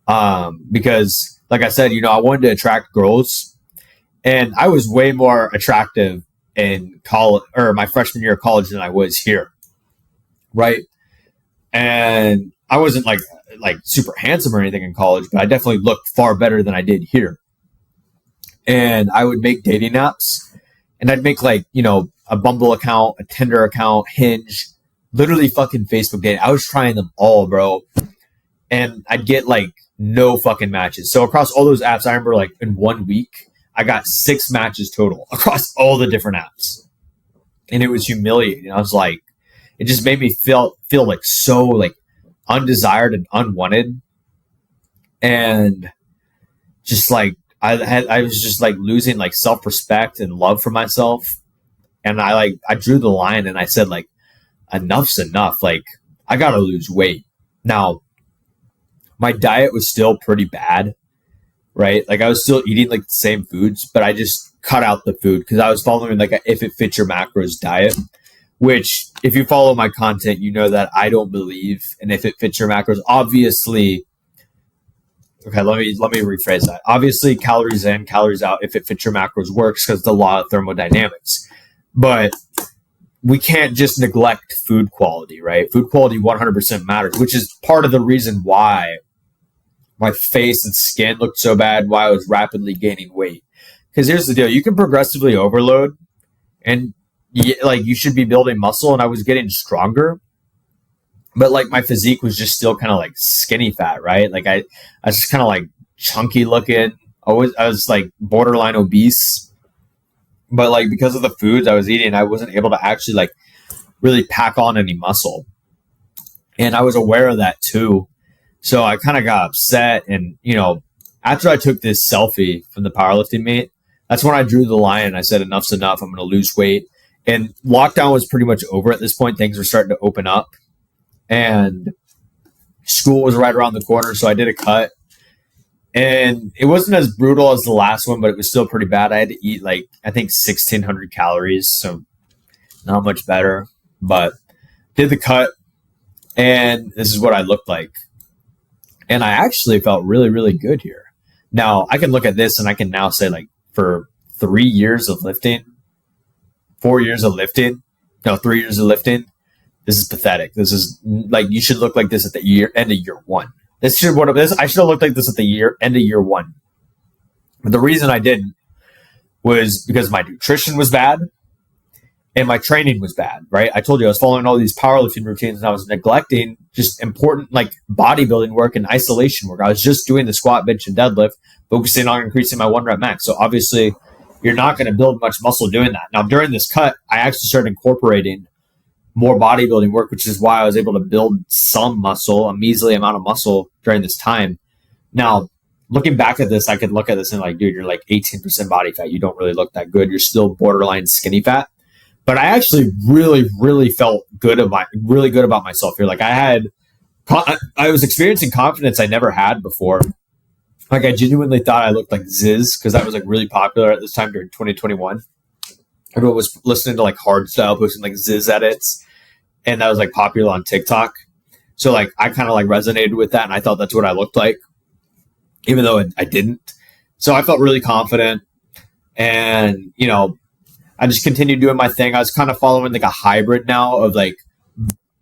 because, like I said, I wanted to attract girls, and I was way more attractive in college or my freshman year of college than I was here, right? And I wasn't like super handsome or anything in college, but I definitely looked far better than I did here. And I would make dating apps, and I'd make like, a Bumble account, a Tinder account, Hinge, literally fucking Facebook dating. I was trying them all, bro. And I'd get like no fucking matches. So across all those apps, I remember like in 1 week, I got 6 matches total across all the different apps. And it was humiliating. I was like, it just made me feel like so like undesired and unwanted. And just like, I was just like losing like self-respect and love for myself. And I drew the line and I said like, enough's enough. Like, I got to lose weight. Now, my diet was still pretty bad, right? Like I was still eating like the same foods, but I just cut out the food because I was following like a if it fits your macros diet, which if you follow my content, you know that I don't believe in if it fits your macros. Obviously, okay, let me rephrase that. Obviously, calories in, calories out, if it fits your macros works because the law of thermodynamics. But we can't just neglect food quality, right? Food quality 100% matters, which is part of the reason why my face and skin looked so bad, why I was rapidly gaining weight. Because here's the deal. You can progressively overload and you should be building muscle, and I was getting stronger. But like my physique was just still kind of like skinny fat, right? Like I was just kind of like chunky looking. I was like borderline obese. But like because of the foods I was eating, I wasn't able to actually like really pack on any muscle. And I was aware of that too. So I kind of got upset. And, after I took this selfie from the powerlifting meet, that's when I drew the line and I said, enough's enough. I'm going to lose weight. And lockdown was pretty much over at this point. Things were starting to open up. And school was right around the corner. So I did a cut. And it wasn't as brutal as the last one, but it was still pretty bad. I had to eat like, I think 1,600 calories. So not much better. But did the cut. And this is what I looked like. And I actually felt really, really good here. Now, I can look at this and I can now say, like, for 3 years of lifting, 4 years of lifting, 3 years of lifting, this is pathetic. This is, like, you should look like this at the end of year one. I should have looked like this at the end of year one. But the reason I didn't was because my nutrition was bad and my training was bad, right? I told you I was following all these powerlifting routines and I was neglecting just important like bodybuilding work and isolation work. I was just doing the squat, bench, and deadlift, focusing on increasing my 1 rep max. So obviously you're not going to build much muscle doing that. Now during this cut, I actually started incorporating more bodybuilding work, which is why I was able to build some muscle, a measly amount of muscle during this time. Now, looking back at this, I could look at this and like, dude, you're like 18% body fat. You don't really look that good. You're still borderline skinny fat. But I actually really, really felt really good about myself here. Like I was experiencing confidence I never had before. Like I genuinely thought I looked like Ziz because I was like really popular at this time during 2021. Everyone was listening to like hardstyle, posting like Ziz edits, and that was like popular on TikTok. So like I kind of like resonated with that, and I thought that's what I looked like, even though I didn't. So I felt really confident, and I just continued doing my thing. I was kind of following like a hybrid now of like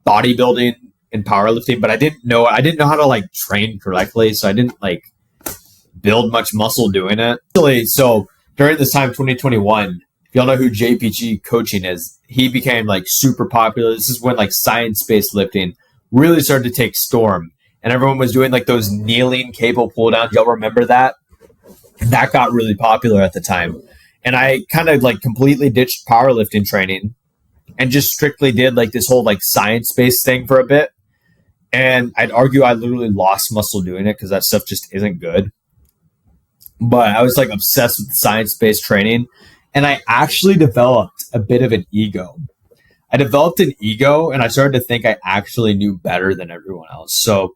bodybuilding and powerlifting, but I didn't know how to like train correctly. So I didn't like build much muscle doing it. So during this time, 2021, if y'all know who JPG coaching is, he became like super popular. This is when like science-based lifting really started to take storm, and everyone was doing like those kneeling cable pull downs. Y'all remember that? That got really popular at the time. And I kind of like completely ditched powerlifting training and just strictly did like this whole like science-based thing for a bit. And I'd argue I literally lost muscle doing it because that stuff just isn't good. But I was like obsessed with science-based training. And I actually developed a bit of an ego. I developed an ego and I started to think I actually knew better than everyone else. So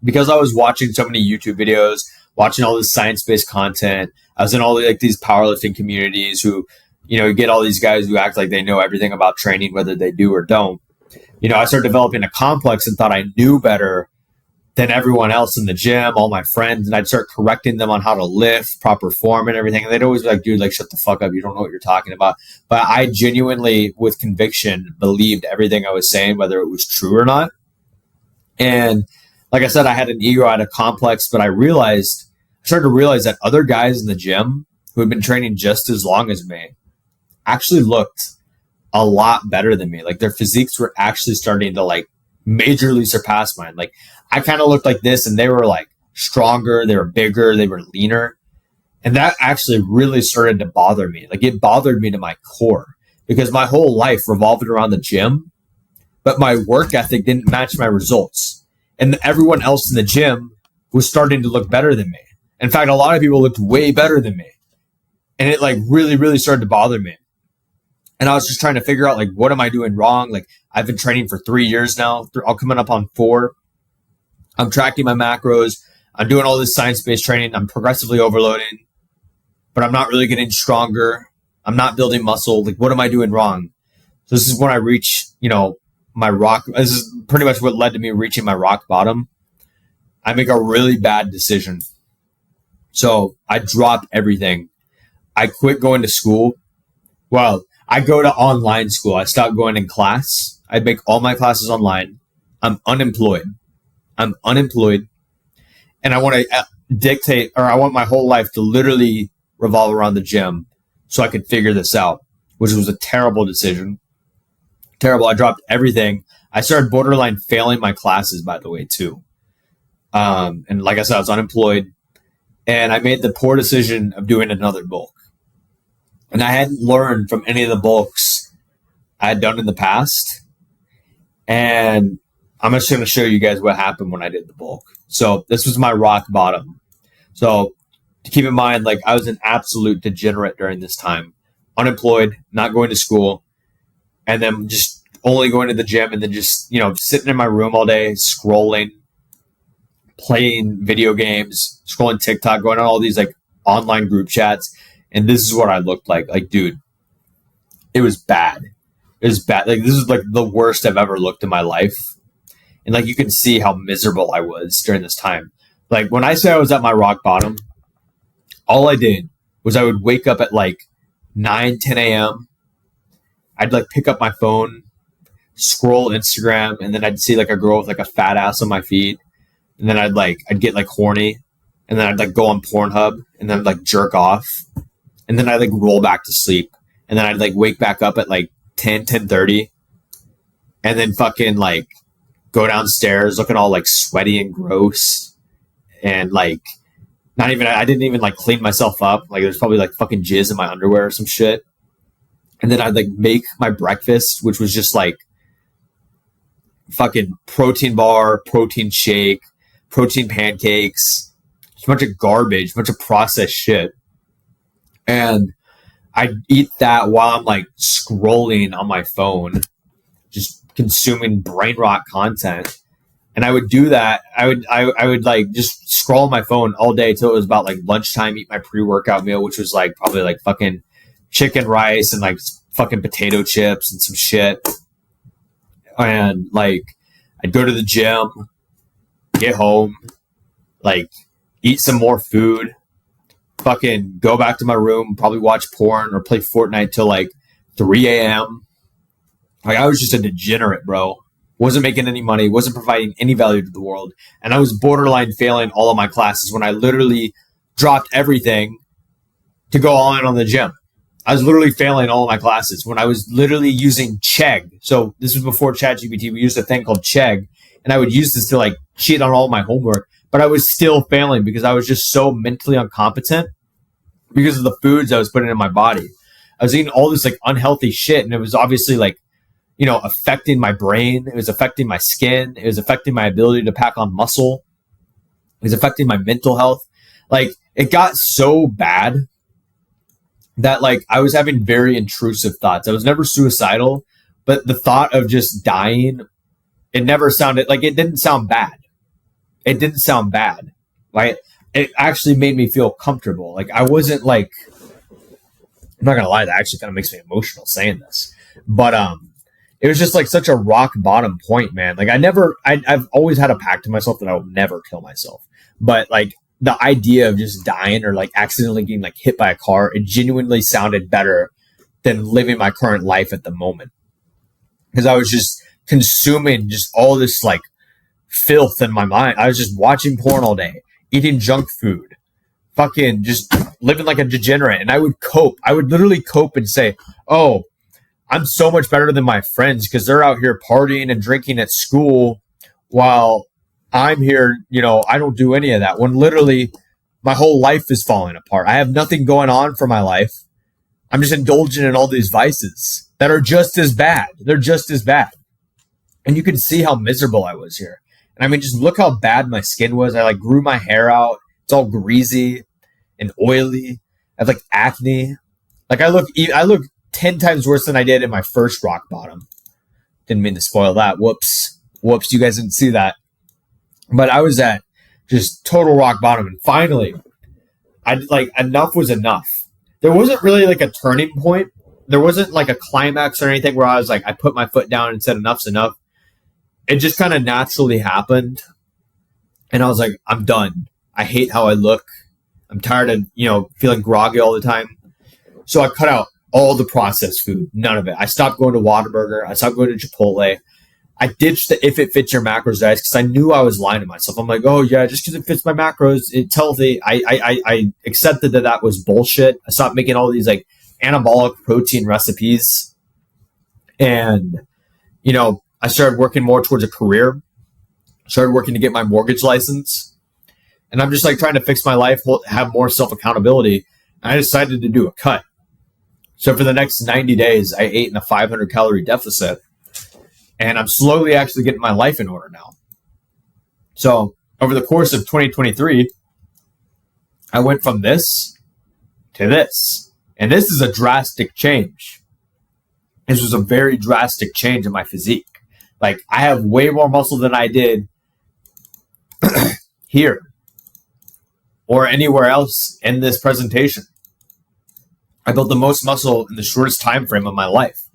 because I was watching so many YouTube videos, watching all this science-based content, I was in all like these powerlifting communities who, you get all these guys who act like they know everything about training, whether they do or don't. I started developing a complex and thought I knew better than everyone else in the gym, all my friends, and I'd start correcting them on how to lift, proper form and everything. And they'd always be like, dude, like, shut the fuck up. You don't know what you're talking about. But I genuinely, with conviction, believed everything I was saying, whether it was true or not. And like I said, I had an ego, I had a complex, but I started to realize that other guys in the gym who had been training just as long as me actually looked a lot better than me. Like their physiques were actually starting to like majorly surpass mine. Like I kind of looked like this and they were like stronger, they were bigger, they were leaner. And that actually really started to bother me. Like it bothered me to my core because my whole life revolved around the gym, but my work ethic didn't match my results. And everyone else in the gym was starting to look better than me. In fact, a lot of people looked way better than me. And it like really, really started to bother me. And I was just trying to figure out like, what am I doing wrong? Like I've been training for 3 years now. I'm coming up on 4. I'm tracking my macros. I'm doing all this science-based training. I'm progressively overloading, but I'm not really getting stronger. I'm not building muscle. Like, what am I doing wrong? So this is when I reach, my rock. This is pretty much what led to me reaching my rock bottom. I make a really bad decision. So I dropped everything. I quit going to school. Well, I go to online school. I stopped going in class. I make all my classes online. I'm unemployed. And I want to dictate, or I want my whole life to literally revolve around the gym so I could figure this out, which was a terrible decision. Terrible. I dropped everything. I started borderline failing my classes, by the way, too. And like I said, I was unemployed. And I made the poor decision of doing another bulk. And I hadn't learned from any of the bulks I had done in the past. And I'm just going to show you guys what happened when I did the bulk. So this was my rock bottom. So to keep in mind, like I was an absolute degenerate during this time. Unemployed, not going to school, and then just only going to the gym and then just, sitting in my room all day, scrolling, playing video games, scrolling TikTok, going on all these like online group chats. And this is what I looked like. Like, dude, it was bad. It was bad. Like, this is like the worst I've ever looked in my life. And like, you can see how miserable I was during this time. Like when I say I was at my rock bottom, all I did was I would wake up at like 9, 10 a.m. I'd like pick up my phone, scroll Instagram, and then I'd see like a girl with like a fat ass on my feed. And then I'd get like horny, and then I'd like go on Pornhub and then I'd like jerk off. And then I'd like roll back to sleep. And then I'd like wake back up at like 10:30 and then fucking like go downstairs looking all like sweaty and gross. And like, I didn't even like clean myself up. Like there's probably like fucking jizz in my underwear or some shit. And then I'd like make my breakfast, which was just like fucking protein bar, protein shake, protein pancakes, a bunch of garbage, a bunch of processed shit. And I'd eat that while I'm like scrolling on my phone, just consuming brain rot content. And I would do that. I would like just scroll on my phone all day till it was about like lunchtime, eat my pre-workout meal, which was like probably like fucking chicken rice and like fucking potato chips and some shit. And like I'd go to the gym, get home, like eat some more food, fucking go back to my room, probably watch porn or play Fortnite till like 3 a.m. Like I was just a degenerate, bro. Wasn't making any money, wasn't providing any value to the world. And I was borderline failing all of my classes when I literally dropped everything to go all in on the gym. I was literally failing all of my classes when I was literally using Chegg. So this was before ChatGPT. We used a thing called Chegg, and I would use this to like cheat on all my homework, but I was still failing because I was just so mentally incompetent because of the foods I was putting in my body. I was eating all this like unhealthy shit, and it was obviously like, affecting my brain. It was affecting my skin. It was affecting my ability to pack on muscle. It was affecting my mental health. Like it got so bad that like I was having very intrusive thoughts. I was never suicidal, but the thought of just dying, it never sounded like, it didn't sound bad. It didn't sound bad. Like it actually made me feel comfortable. Like I wasn't like, I'm not going to lie, that actually kind of makes me emotional saying this, but, it was just like such a rock bottom point, man. Like I've always had a pact to myself that I will never kill myself. But like the idea of just dying or like accidentally getting like hit by a car, it genuinely sounded better than living my current life at the moment. Because I was just consuming just all this like filth in my mind. I was just watching porn all day, eating junk food, fucking just living like a degenerate. And I would cope. I would literally cope and say, oh, I'm so much better than my friends because they're out here partying and drinking at school while I'm here, I don't do any of that. When literally my whole life is falling apart. I have nothing going on for my life. I'm just indulging in all these vices that are just as bad. They're just as bad. And you can see how miserable I was here. And I mean, just look how bad my skin was. I grew my hair out. It's all greasy and oily. I have acne. I look 10 times worse than I did in my first rock bottom. Didn't mean to spoil that. Whoops. You guys didn't see that. But I was at just total rock bottom. And finally, enough was enough. There wasn't really a turning point. There wasn't a climax or anything where I was I put my foot down and said enough's enough. It just kind of naturally happened. And I was like, I'm done. I hate how I look. I'm tired of, feeling groggy all the time. So I cut out all the processed food. None of it. I stopped going to Whataburger. I stopped going to Chipotle. I ditched the if it fits your macros diet because I knew I was lying to myself. I'm like, oh yeah, just because it fits my macros, it's healthy. I accepted that was bullshit. I stopped making all these anabolic protein recipes. And, I started working more towards a career. Started working to get my mortgage license. And I'm just trying to fix my life, have more self-accountability. And I decided to do a cut. So for the next 90 days, I ate in a 500 calorie deficit. And I'm slowly actually getting my life in order now. So over the course of 2023, I went from this to this. And this is a drastic change. This was a very drastic change in my physique. I have way more muscle than I did here or anywhere else in this presentation. I built the most muscle in the shortest time frame of my life.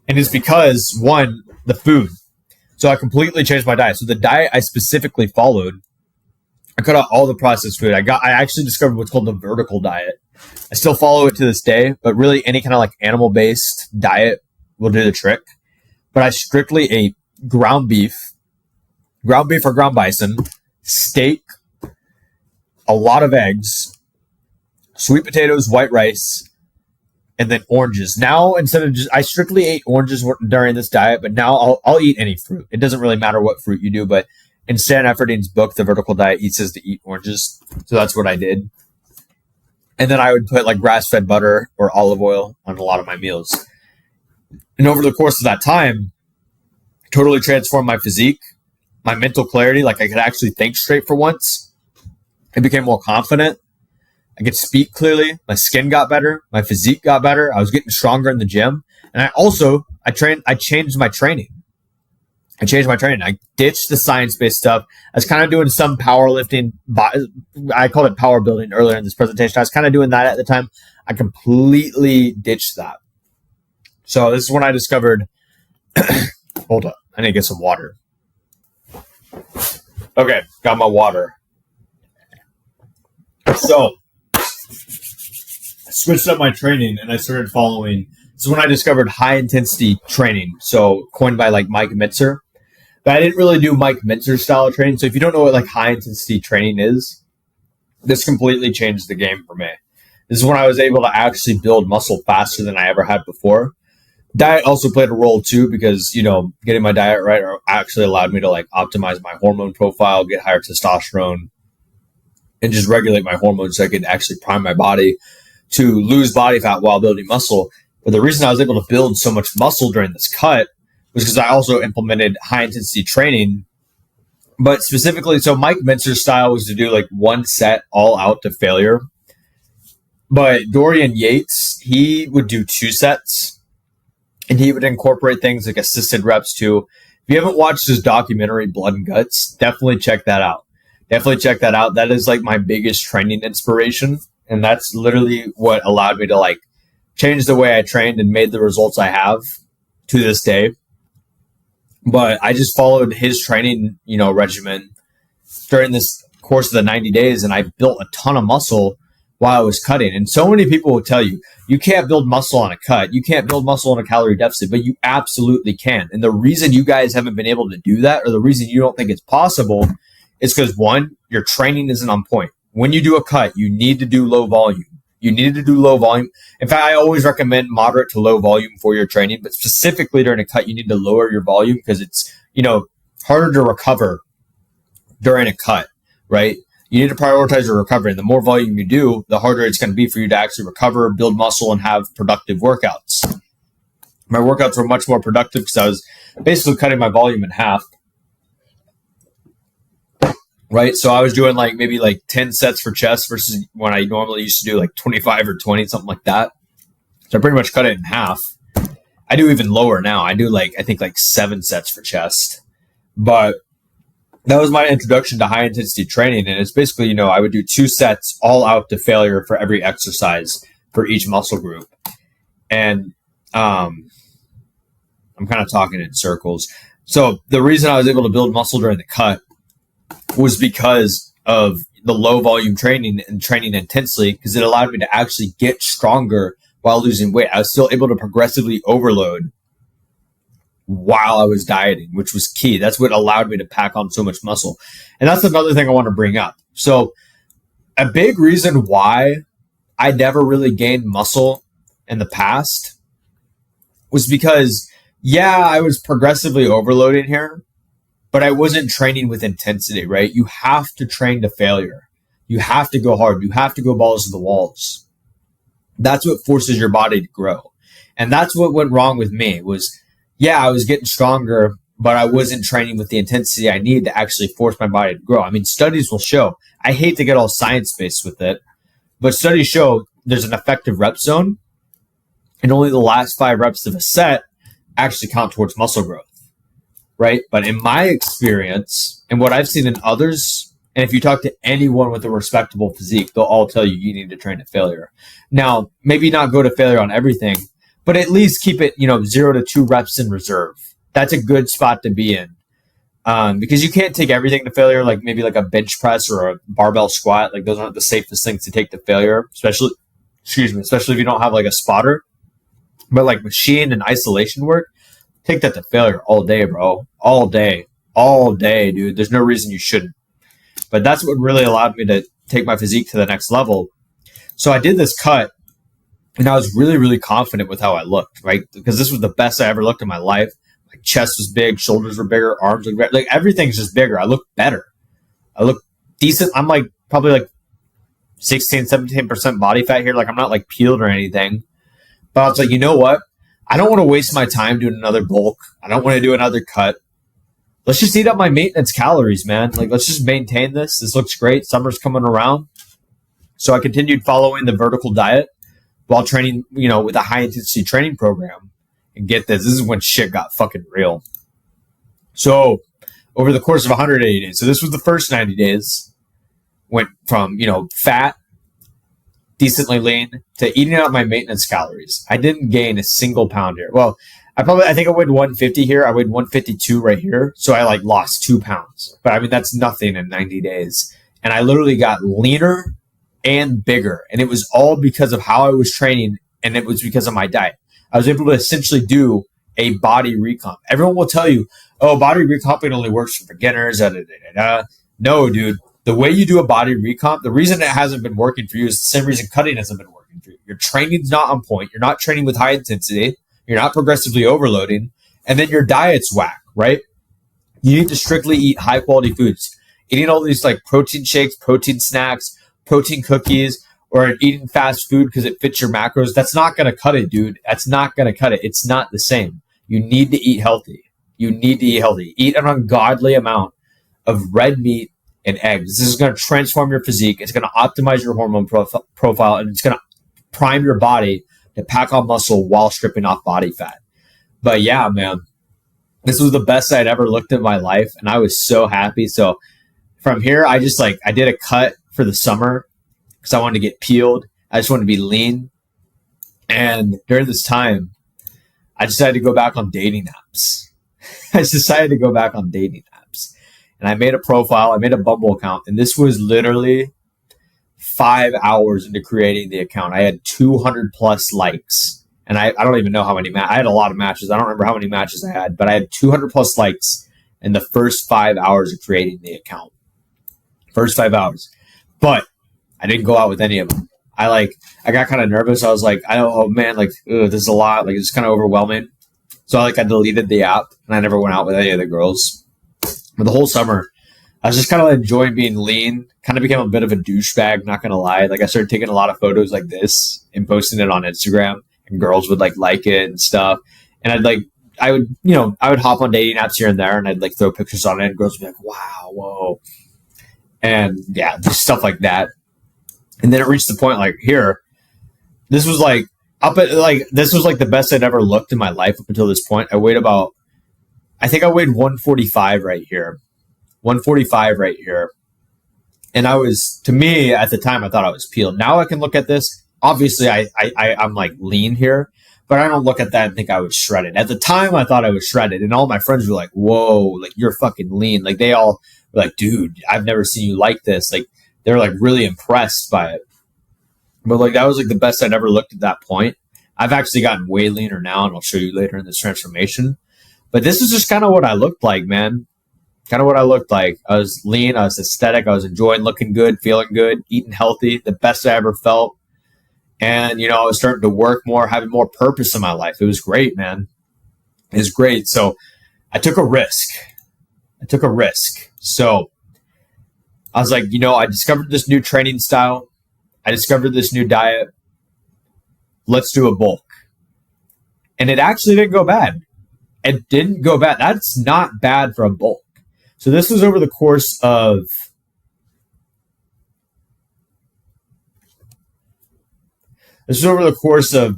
And it's because, one, the food. So I completely changed my diet. So the diet I specifically followed, I cut out all the processed food. I actually discovered what's called the vertical diet. I still follow it to this day, but really any kind of animal-based diet will do the trick. But I strictly ate ground beef or ground bison, steak, a lot of eggs, sweet potatoes, white rice, and then oranges. Now, instead of I strictly ate oranges during this diet, but now I'll eat any fruit. It doesn't really matter what fruit you do, but in Stan Efferding's book, The Vertical Diet, he says to eat oranges. So that's what I did. And then I would put grass-fed butter or olive oil on a lot of my meals. And over the course of that time, totally transformed my physique, my mental clarity. I could actually think straight for once. I became more confident. I could speak clearly. My skin got better. My physique got better. I was getting stronger in the gym. And I changed my training. I ditched the science-based stuff. I was kind of doing some powerlifting. I called it power building earlier in this presentation. I was kind of doing that at the time. I completely ditched that. So this is when I discovered, hold up, I need to get some water. Okay, got my water. So I switched up my training and I started following. So when I discovered high intensity training, so coined by Mike Mitzer, but I didn't really do Mike Mitzer's style of training. So if you don't know what high intensity training is, this completely changed the game for me. This is when I was able to actually build muscle faster than I ever had before. Diet also played a role too, because, getting my diet right actually allowed me to optimize my hormone profile, get higher testosterone, and just regulate my hormones so I could actually prime my body to lose body fat while building muscle. But the reason I was able to build so much muscle during this cut was because I also implemented high intensity training. But specifically, so Mike Mitzer's style was to do one set all out to failure. But Dorian Yates, he would do 2 sets. And he would incorporate things like assisted reps too. If you haven't watched his documentary, Blood and Guts, definitely check that out. That is my biggest training inspiration. And that's literally what allowed me to change the way I trained and made the results I have to this day. But I just followed his training, regimen during this course of the 90 days. And I built a ton of muscle while I was cutting. And so many people will tell you, you can't build muscle on a cut. You can't build muscle on a calorie deficit, but you absolutely can. And the reason you guys haven't been able to do that, or the reason you don't think it's possible, is because one, your training isn't on point. When you do a cut, you need to do low volume. You need to do low volume. In fact, I always recommend moderate to low volume for your training, but specifically during a cut, you need to lower your volume because it's, harder to recover during a cut, right? You need to prioritize your recovery. And the more volume you do, the harder it's going to be for you to actually recover, build muscle, and have productive workouts. My workouts were much more productive because I was basically cutting my volume in half, right? So I was doing maybe 10 sets for chest versus when I normally used to do 25 or 20, something like that. So I pretty much cut it in half. I do even lower now. I do I think 7 sets for chest. But that was my introduction to high intensity training. And it's basically, I would do 2 sets all out to failure for every exercise for each muscle group. And I'm kind of talking in circles. So the reason I was able to build muscle during the cut was because of the low volume training and training intensely, because it allowed me to actually get stronger while losing weight. I was still able to progressively overload while I was dieting, which was key. That's what allowed me to pack on so much muscle. And that's another thing I want to bring up. So a big reason why I never really gained muscle in the past was because, I was progressively overloading here, but I wasn't training with intensity, right? You have to train to failure. You have to go hard. You have to go balls to the walls. That's what forces your body to grow. And that's what went wrong with me was, I was getting stronger, but I wasn't training with the intensity I need to actually force my body to grow. I mean, studies will show, I hate to get all science-based with it, but studies show there's an effective rep zone, and only the last 5 reps of a set actually count towards muscle growth, right? But in my experience, and what I've seen in others, and if you talk to anyone with a respectable physique, they'll all tell you need to train to failure. Now, maybe not go to failure on everything, but at least keep it, 0 to 2 reps in reserve. That's a good spot to be in. Because you can't take everything to failure, maybe a bench press or a barbell squat. Those aren't the safest things to take to failure, especially if you don't have a spotter. But machine and isolation work, take that to failure all day, bro. All day, dude. There's no reason you shouldn't. But that's what really allowed me to take my physique to the next level. So I did this cut, and I was really, really confident with how I looked, right? Because this was the best I ever looked in my life. My chest was big, shoulders were bigger, arms were bigger. Everything's just bigger. I look better. I look decent. I'm probably 16, 17% body fat here. I'm not peeled or anything. But I was like, you know what? I don't want to waste my time doing another bulk. I don't want to do another cut. Let's just eat up my maintenance calories, man. Let's just maintain this. This looks great. Summer's coming around. So I continued following the vertical diet while training, with a high intensity training program. And get this is when shit got fucking real. So over the course of 180 days, so this was the first 90 days, went from, fat, decently lean, to eating out my maintenance calories. I didn't gain a single pound here. Well, I think I weighed 150 here. I weighed 152 right here. So I lost 2 pounds. But I mean, that's nothing in 90 days. And I literally got leaner and bigger. And it was all because of how I was training. And it was because of my diet. I was able to essentially do a body recomp. Everyone will tell you, oh, body recomping only works for beginners. No, dude. The way you do a body recomp, the reason it hasn't been working for you is the same reason cutting hasn't been working for you. Your training's not on point. You're not training with high intensity. You're not progressively overloading. And then your diet's whack, right? You need to strictly eat high quality foods. Eating all these protein shakes, protein snacks, protein cookies, or eating fast food because it fits your macros, that's not going to cut it, dude. That's not going to cut it. It's not the same. You need to eat healthy. Eat an ungodly amount of red meat and eggs. This is going to transform your physique. It's going to optimize your hormone profile, and it's going to prime your body to pack on muscle while stripping off body fat. But yeah, man, this was the best I'd ever looked in my life, and I was so happy. So from here, I just I did a cut for the summer because I wanted to get peeled. I just wanted to be lean. And during this time, I decided to go back on dating apps. And I made a profile. I made a Bumble account. And this was literally 5 hours into creating the account. I had 200 plus likes. And I don't even know how many I had a lot of matches. I don't remember how many matches I had, but I had 200 plus likes in the first 5 hours of creating the account. First 5 hours. But I didn't go out with any of them. I got kind of nervous. I was like, oh man, this is a lot. Like, it's kind of overwhelming. So I deleted the app and I never went out with any of the girls. But the whole summer, I was just kind of enjoying being lean. Kind of became a bit of a douchebag, not going to lie. I started taking a lot of photos like this and posting it on Instagram. And girls would like it and stuff. And I would hop on dating apps here and there and I'd throw pictures on it and girls would be like, wow, whoa. And yeah, just stuff like that. And then it reached the point this was this was the best I'd ever looked in my life up until this point. I weighed 145 right here. 145 right here. And to me at the time, I thought I was peeled. Now I can look at this. Obviously, I'm lean here, but I don't look at that and think I was shredded. At the time, I thought I was shredded, and all my friends were like, "Whoa, you're fucking lean!" They all were like, "Dude, I've never seen you like this." They're really impressed by it. But that was the best I'd ever looked at that point. I've actually gotten way leaner now, and I'll show you later in this transformation. But this is just kind of what I looked like, man. Kind of what I looked like. I was lean. I was aesthetic. I was enjoying looking good, feeling good, eating healthy. The best I ever felt. And, I was starting to work more, having more purpose in my life. It was great, man. It was great. So I took a risk. So I was like, I discovered this new training style. I discovered this new diet. Let's do a bulk. And it actually didn't go bad. It didn't go bad. That's not bad for a bulk. So this was over the course of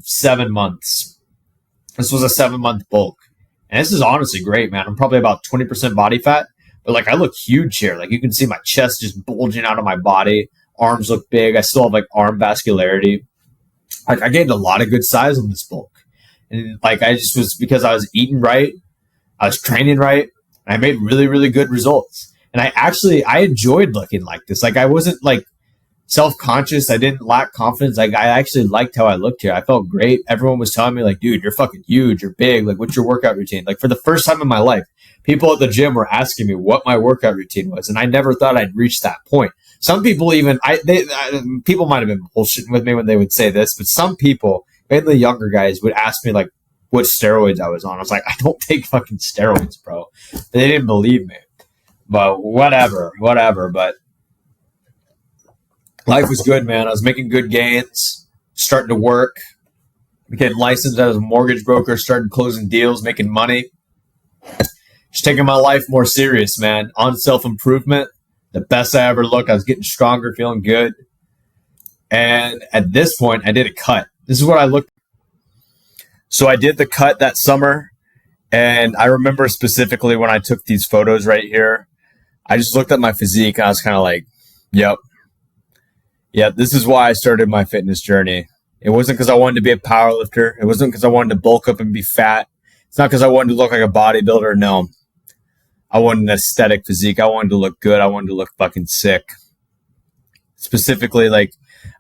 7 months. This was a 7-month bulk. And this is honestly great, man. I'm probably about 20% body fat, but I look huge here. You can see my chest just bulging out of my body. Arms look big. I still have arm vascularity. I gained a lot of good size on this bulk. And I just was, because I was eating right, I was training right, and I made really, really good results. And I enjoyed looking like this. I wasn't self-conscious. I didn't lack confidence. I actually liked how I looked here. I felt great. Everyone was telling me dude, you're fucking huge. You're big. What's your workout routine? For the first time in my life, people at the gym were asking me what my workout routine was. And I never thought I'd reach that point. Some people people might've been bullshitting with me when they would say this, but some people, mainly younger guys, would ask me what steroids I was on. I was like, I don't take fucking steroids, bro. They didn't believe me, but whatever. But life was good, man. I was making good gains, starting to work, became licensed as a mortgage broker, started closing deals, making money. Just taking my life more serious, man. On self-improvement, the best I ever looked. I was getting stronger, feeling good. And at this point, I did a cut. This is what I looked. So I did the cut that summer. And I remember specifically when I took these photos right here, I just looked at my physique and I was kind of like, yep. Yeah, this is why I started my fitness journey. It wasn't because I wanted to be a powerlifter. It wasn't because I wanted to bulk up and be fat. It's not because I wanted to look like a bodybuilder. No. I wanted an aesthetic physique. I wanted to look good. I wanted to look fucking sick. Specifically,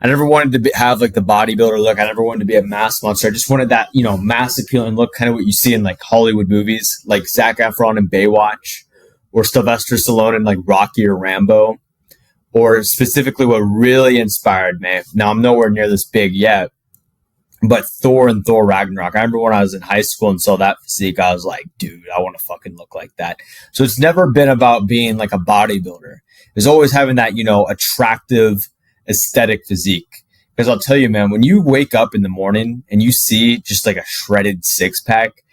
I never wanted to have the bodybuilder look. I never wanted to be a mass monster. I just wanted that, mass appealing look, kind of what you see in Hollywood movies, like Zac Efron in Baywatch, or Sylvester Stallone in Rocky or Rambo. Or specifically what really inspired me. Now, I'm nowhere near this big yet, but Thor and Thor Ragnarok. I remember when I was in high school and saw that physique, I was like, dude, I want to fucking look like that. So it's never been about being a bodybuilder. It's always having that, attractive aesthetic physique. Because I'll tell you, man, when you wake up in the morning and you see just a shredded six-pack,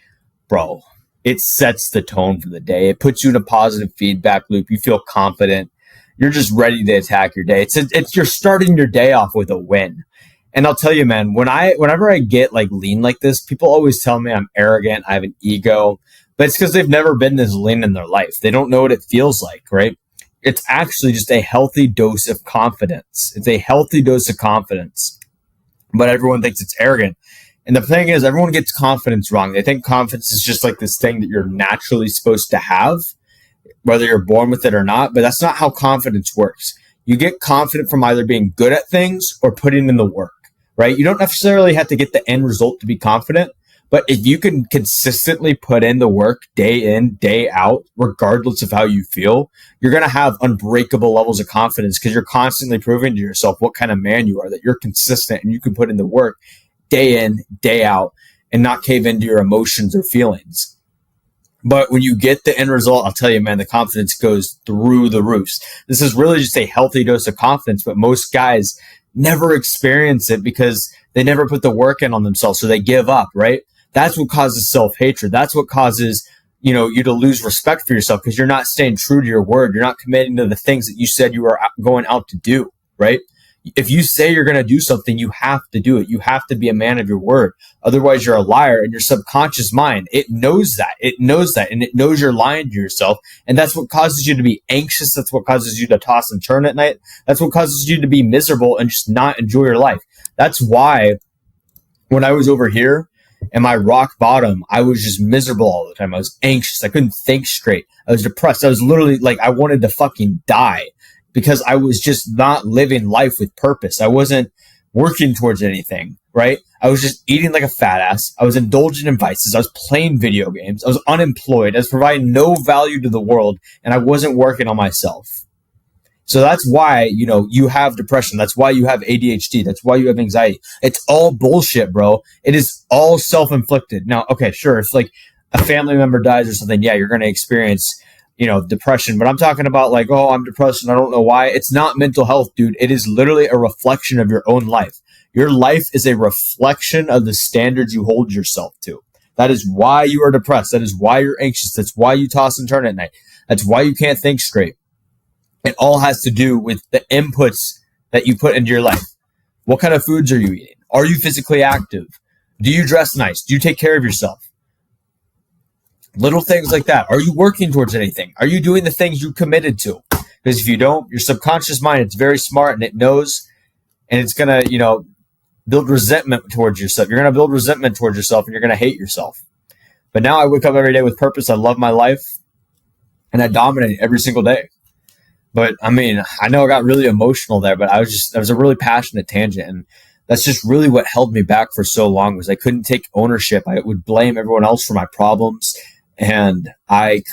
bro, it sets the tone for the day. It puts you in a positive feedback loop. You feel confident. You're just ready to attack your day. It's you're starting your day off with a win. And I'll tell you, man, whenever I get lean like this, people always tell me I'm arrogant. I have an ego, but it's because they've never been this lean in their life. They don't know what it feels like, right? It's actually just a healthy dose of confidence. It's a healthy dose of confidence, but everyone thinks it's arrogant. And the thing is, everyone gets confidence wrong. They think confidence is just this thing that you're naturally supposed to have, whether you're born with it or not, but that's not how confidence works. You get confident from either being good at things or putting in the work, right? You don't necessarily have to get the end result to be confident, but if you can consistently put in the work day in, day out, regardless of how you feel, you're going to have unbreakable levels of confidence because you're constantly proving to yourself what kind of man you are, that you're consistent and you can put in the work day in, day out and not cave into your emotions or feelings. But when you get the end result, I'll tell you, man, the confidence goes through the roof. This is really just a healthy dose of confidence, but most guys never experience it because they never put the work in on themselves. So they give up, right? That's what causes self-hatred. That's what causes, you to lose respect for yourself because you're not staying true to your word. You're not committing to the things that you said you were going out to do, right? If you say you're going to do something, you have to do it. You have to be a man of your word. Otherwise, you're a liar, and your subconscious mind, it knows that. It knows that, and it knows you're lying to yourself. And that's what causes you to be anxious. That's what causes you to toss and turn at night. That's what causes you to be miserable and just not enjoy your life. That's why when I was over here and my rock bottom, I was just miserable all the time. I was anxious. I couldn't think straight. I was depressed. I was literally like, I wanted to fucking die because I was just not living life with purpose. I wasn't working towards anything, right? I was just eating like a fat ass. I was indulging in vices. I was playing video games. I was unemployed. I was providing no value to the world, and I wasn't working on myself. So that's why, you have depression. That's why you have ADHD. That's why you have anxiety. It's all bullshit, bro. It is all self-inflicted. Now, okay, sure. If like a family member dies or something, yeah, you're going to experience, depression. But I'm talking about like, oh, I'm depressed and I don't know why. It's not mental health, dude. It is literally a reflection of your own life. Your life is a reflection of the standards you hold yourself to. That is why you are depressed. That is why you're anxious. That's why you toss and turn at night. That's why you can't think straight. It all has to do with the inputs that you put into your life. What kind of foods are you eating? Are you physically active? Do you dress nice? Do you take care of yourself? Little things like that. Are you working towards anything? Are you doing the things you committed to? Because if you don't, your subconscious mind, it's very smart and it knows, and it's going to, build resentment towards yourself. You're going to build resentment towards yourself and you're going to hate yourself. But now I wake up every day with purpose. I love my life and I dominate every single day. But I mean, I know I got really emotional there, but I was a really passionate tangent. And that's just really what held me back for so long, was I couldn't take ownership. I would blame everyone else for my problems. And I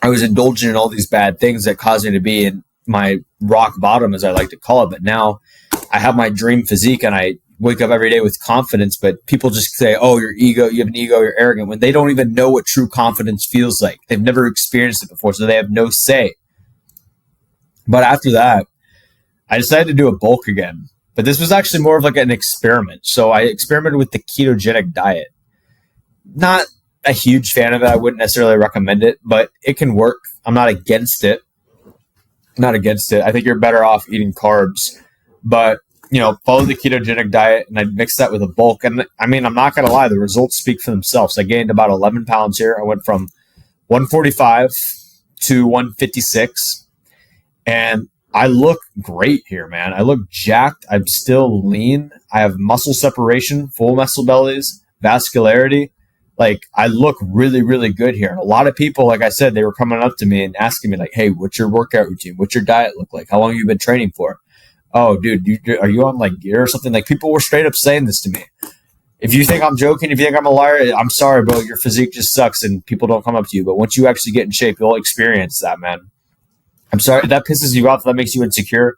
was indulging in all these bad things that caused me to be in my rock bottom, as I like to call it. But now I have my dream physique and I wake up every day with confidence, but people just say, oh, you have an ego, you're arrogant, when they don't even know what true confidence feels like. They've never experienced it before, so they have no say. But after that, I decided to do a bulk again. But this was actually more of like an experiment. So I experimented with the ketogenic diet. Not a huge fan of it. I wouldn't necessarily recommend it, but it can work. I'm not against it. I think you're better off eating carbs. But, follow the ketogenic diet, and I mixed that with a bulk. And I mean, I'm not going to lie, the results speak for themselves. I gained about 11 pounds here. I went from 145 to 156. And I look great here, man. I look jacked. I'm still lean. I have muscle separation, full muscle bellies, vascularity. Like, I look really, really good here. And a lot of people, like I said, they were coming up to me and asking me, like, hey, what's your workout routine? What's your diet look like? How long have you been training for? Oh, dude, are you on like gear or something? Like, people were straight up saying this to me. If you think I'm joking, if you think I'm a liar, I'm sorry, bro. Your physique just sucks and people don't come up to you. But once you actually get in shape, you'll experience that, man. I'm sorry if that pisses you off, if that makes you insecure.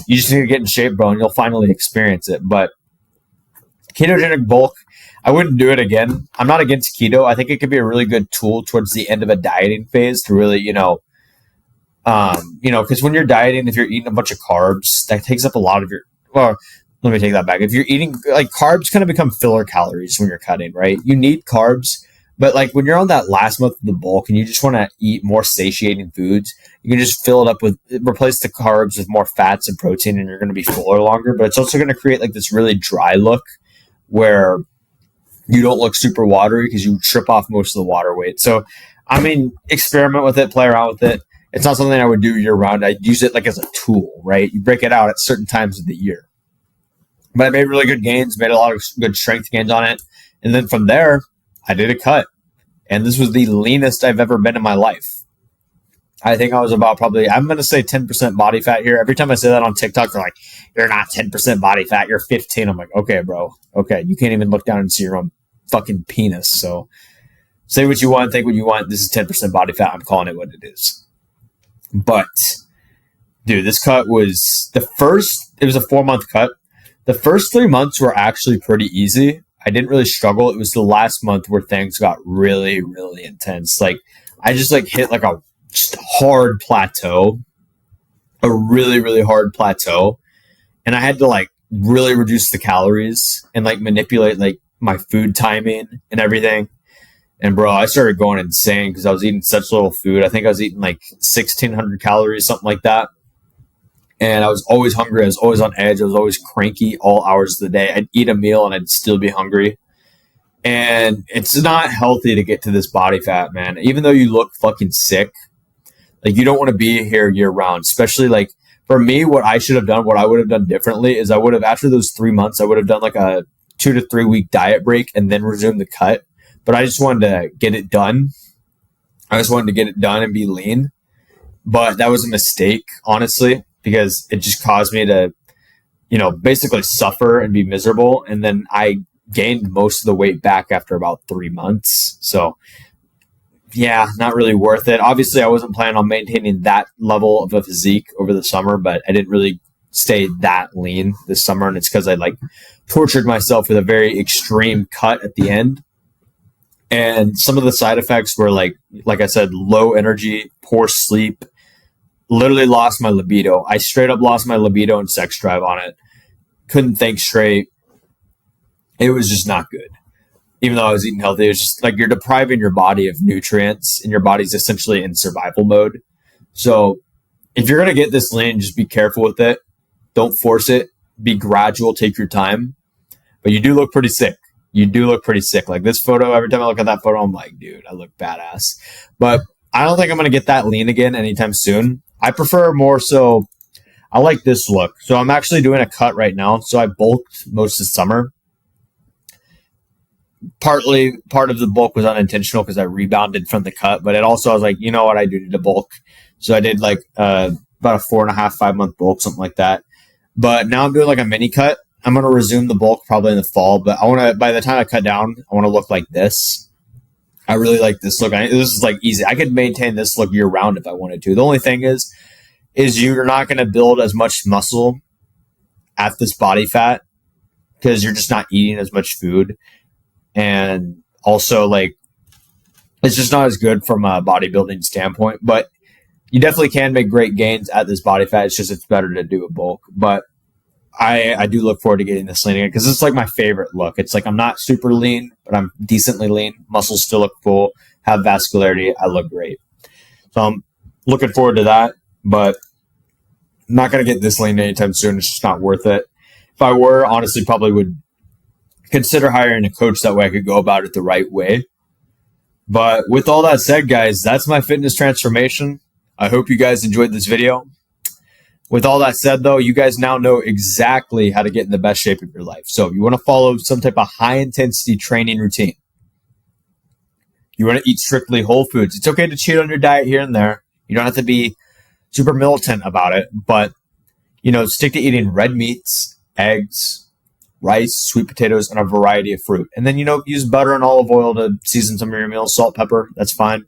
You just need to get in shape, bro, and you'll finally experience it. But ketogenic bulk, I wouldn't do it again. I'm not against keto. I think it could be a really good tool towards the end of a dieting phase to really, because when you're dieting, if you're eating a bunch of carbs, that takes up a lot of your, well, let me take that back. If you're eating, like, carbs kind of become filler calories when you're cutting, right? You need carbs. But like when you're on that last month of the bulk and you just want to eat more satiating foods, you can just fill it up with, replace the carbs with more fats and protein, and you're going to be fuller longer. But it's also going to create like this really dry look where you don't look super watery because you trip off most of the water weight. So, I mean, experiment with it, play around with it. It's not something I would do year round. I'd use it like as a tool, right? You break it out at certain times of the year. But I made really good gains, made a lot of good strength gains on it. And then from there, I did a cut. And this was the leanest I've ever been in my life. I think I was about probably, I'm going to say 10% body fat here. Every time I say that on TikTok, they're like, you're not 10% body fat, you're 15. I'm like, okay, bro. Okay. You can't even look down and see your own fucking penis. So say what you want, think what you want. This is 10% body fat. I'm calling it what it is. But dude, this cut was it was a 4-month cut. The first 3 months were actually pretty easy. I didn't really struggle. It was the last month where things got really, really intense. Like I just like hit like a just hard plateau, a really, really hard plateau. And I had to like really reduce the calories and like manipulate like my food timing and everything. And bro, I started going insane because I was eating such little food. I think I was eating like 1,600 calories, something like that. And I was always hungry. I was always on edge. I was always cranky all hours of the day. I'd eat a meal and I'd still be hungry. And it's not healthy to get to this body fat, man. Even though you look fucking sick, like you don't want to be here year round. Especially like for me, what I should have done, what I would have done differently is I would have, after those 3 months, I would have done like a 2 to 3 week diet break and then resume the cut. But I just wanted to get it done. I just wanted to get it done and be lean. But that was a mistake, honestly, because it just caused me to, basically suffer and be miserable. And then I gained most of the weight back after about 3 months. So yeah, not really worth it. Obviously, I wasn't planning on maintaining that level of a physique over the summer, but I didn't really stay that lean this summer. And it's because I like tortured myself with a very extreme cut at the end. And some of the side effects were like I said, low energy, poor sleep, literally lost my libido. I straight up lost my libido and sex drive on it. Couldn't think straight. It was just not good. Even though I was eating healthy, it was just like you're depriving your body of nutrients and your body's essentially in survival mode. So if you're going to get this lean, just be careful with it. Don't force it. Be gradual. Take your time. But you do look pretty sick. You do look pretty sick. Like this photo, every time I look at that photo, I'm like, dude, I look badass. But I don't think I'm going to get that lean again anytime soon. I prefer more so, I like this look. So I'm actually doing a cut right now. So I bulked most of summer. Part of the bulk was unintentional because I rebounded from the cut. But it also, I was like, you know what, I do need to bulk. So I did like about a 4.5, 5 month bulk, something like that. But now I'm doing like a mini cut. I'm going to resume the bulk probably in the fall, but I want to, by the time I cut down, I want to look like this. I really like this look. This is like easy. I could maintain this look year round if I wanted to. The only thing is you're not going to build as much muscle at this body fat because you're just not eating as much food. And also like, it's just not as good from a bodybuilding standpoint, but you definitely can make great gains at this body fat. It's just, it's better to do a bulk, but I do look forward to getting this lean again because it's like my favorite look. It's like I'm not super lean, but I'm decently lean. Muscles still look full, have vascularity. I look great. So I'm looking forward to that, but I'm not going to get this lean anytime soon. It's just not worth it. If I were, honestly, probably would consider hiring a coach. That way I could go about it the right way. But with all that said, guys, that's my fitness transformation. I hope you guys enjoyed this video. With all that said, though, you guys now know exactly how to get in the best shape of your life. So if you want to follow some type of high-intensity training routine, you want to eat strictly whole foods. It's okay to cheat on your diet here and there. You don't have to be super militant about it, but, stick to eating red meats, eggs, rice, sweet potatoes, and a variety of fruit. And then, use butter and olive oil to season some of your meals, salt, pepper. That's fine.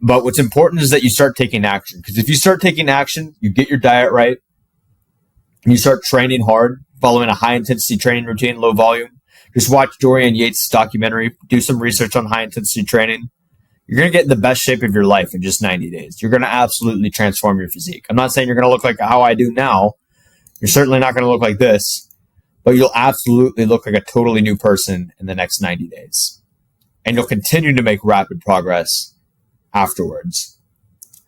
But what's important is that you start taking action. Because if you start taking action, you get your diet right, and you start training hard, following a high-intensity training routine, low volume. Just watch Dorian Yates' documentary, do some research on high-intensity training. You're going to get in the best shape of your life in just 90 days. You're going to absolutely transform your physique. I'm not saying you're going to look like how I do now. You're certainly not going to look like this. But you'll absolutely look like a totally new person in the next 90 days. And you'll continue to make rapid progress afterwards.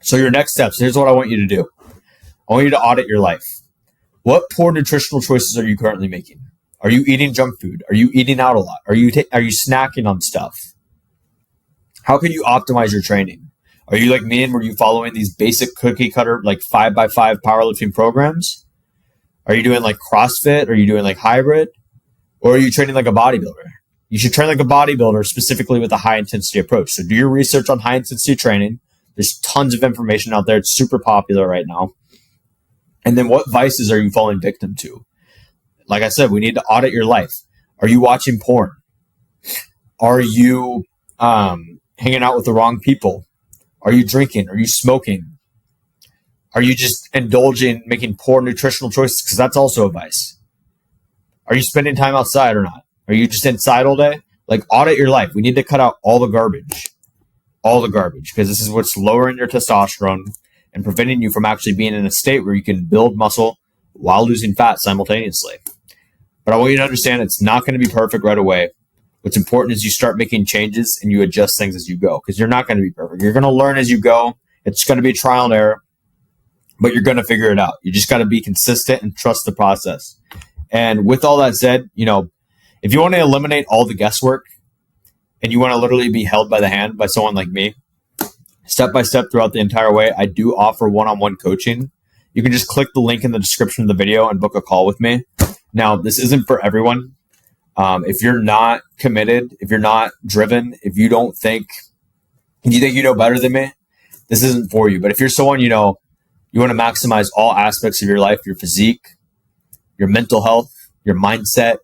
So your next steps, here's what I want you to do. I want you to audit your life. What poor nutritional choices are you currently making? Are you eating junk food? Are you eating out a lot? Are you snacking on stuff? How can you optimize your training? Are you like me and were you following these basic cookie cutter like 5x5 powerlifting programs? Are you doing like CrossFit? Are you doing like hybrid? Or are you training like a bodybuilder? You should train like a bodybuilder specifically with a high intensity approach. So do your research on high intensity training. There's tons of information out there. It's super popular right now. And then what vices are you falling victim to? Like I said, we need to audit your life. Are you watching porn? Are you hanging out with the wrong people? Are you drinking? Are you smoking? Are you just indulging, making poor nutritional choices? Because that's also a vice. Are you spending time outside or not? Are you just inside all day? Like, audit your life. We need to cut out all the garbage. All the garbage. Because this is what's lowering your testosterone and preventing you from actually being in a state where you can build muscle while losing fat simultaneously. But I want you to understand it's not going to be perfect right away. What's important is you start making changes and you adjust things as you go, because you're not going to be perfect. You're going to learn as you go. It's going to be trial and error, but you're going to figure it out. You just got to be consistent and trust the process. And with all that said, if you want to eliminate all the guesswork and you want to literally be held by the hand by someone like me, step by step throughout the entire way, I do offer one-on-one coaching. You can just click the link in the description of the video and book a call with me. Now, this isn't for everyone. If you're not committed, if you're not driven, if you think you know better than me, this isn't for you. But if you're someone, you want to maximize all aspects of your life, your physique, your mental health, your mindset,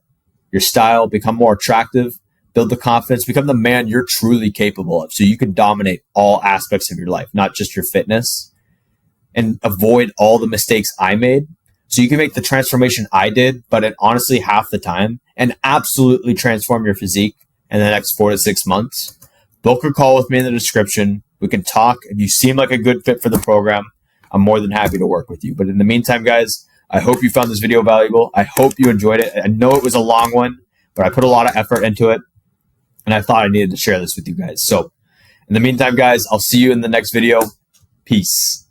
your style, become more attractive, build the confidence, become the man you're truly capable of so you can dominate all aspects of your life, not just your fitness, and avoid all the mistakes I made so you can make the transformation I did, but in honestly half the time, and absolutely transform your physique in the next 4 to 6 months. Book a call with me in the description. We can talk. If you seem like a good fit for the program, I'm more than happy to work with you. But in the meantime, guys, I hope you found this video valuable. I hope you enjoyed it. I know it was a long one, but I put a lot of effort into it, and I thought I needed to share this with you guys. So in the meantime, guys, I'll see you in the next video. Peace.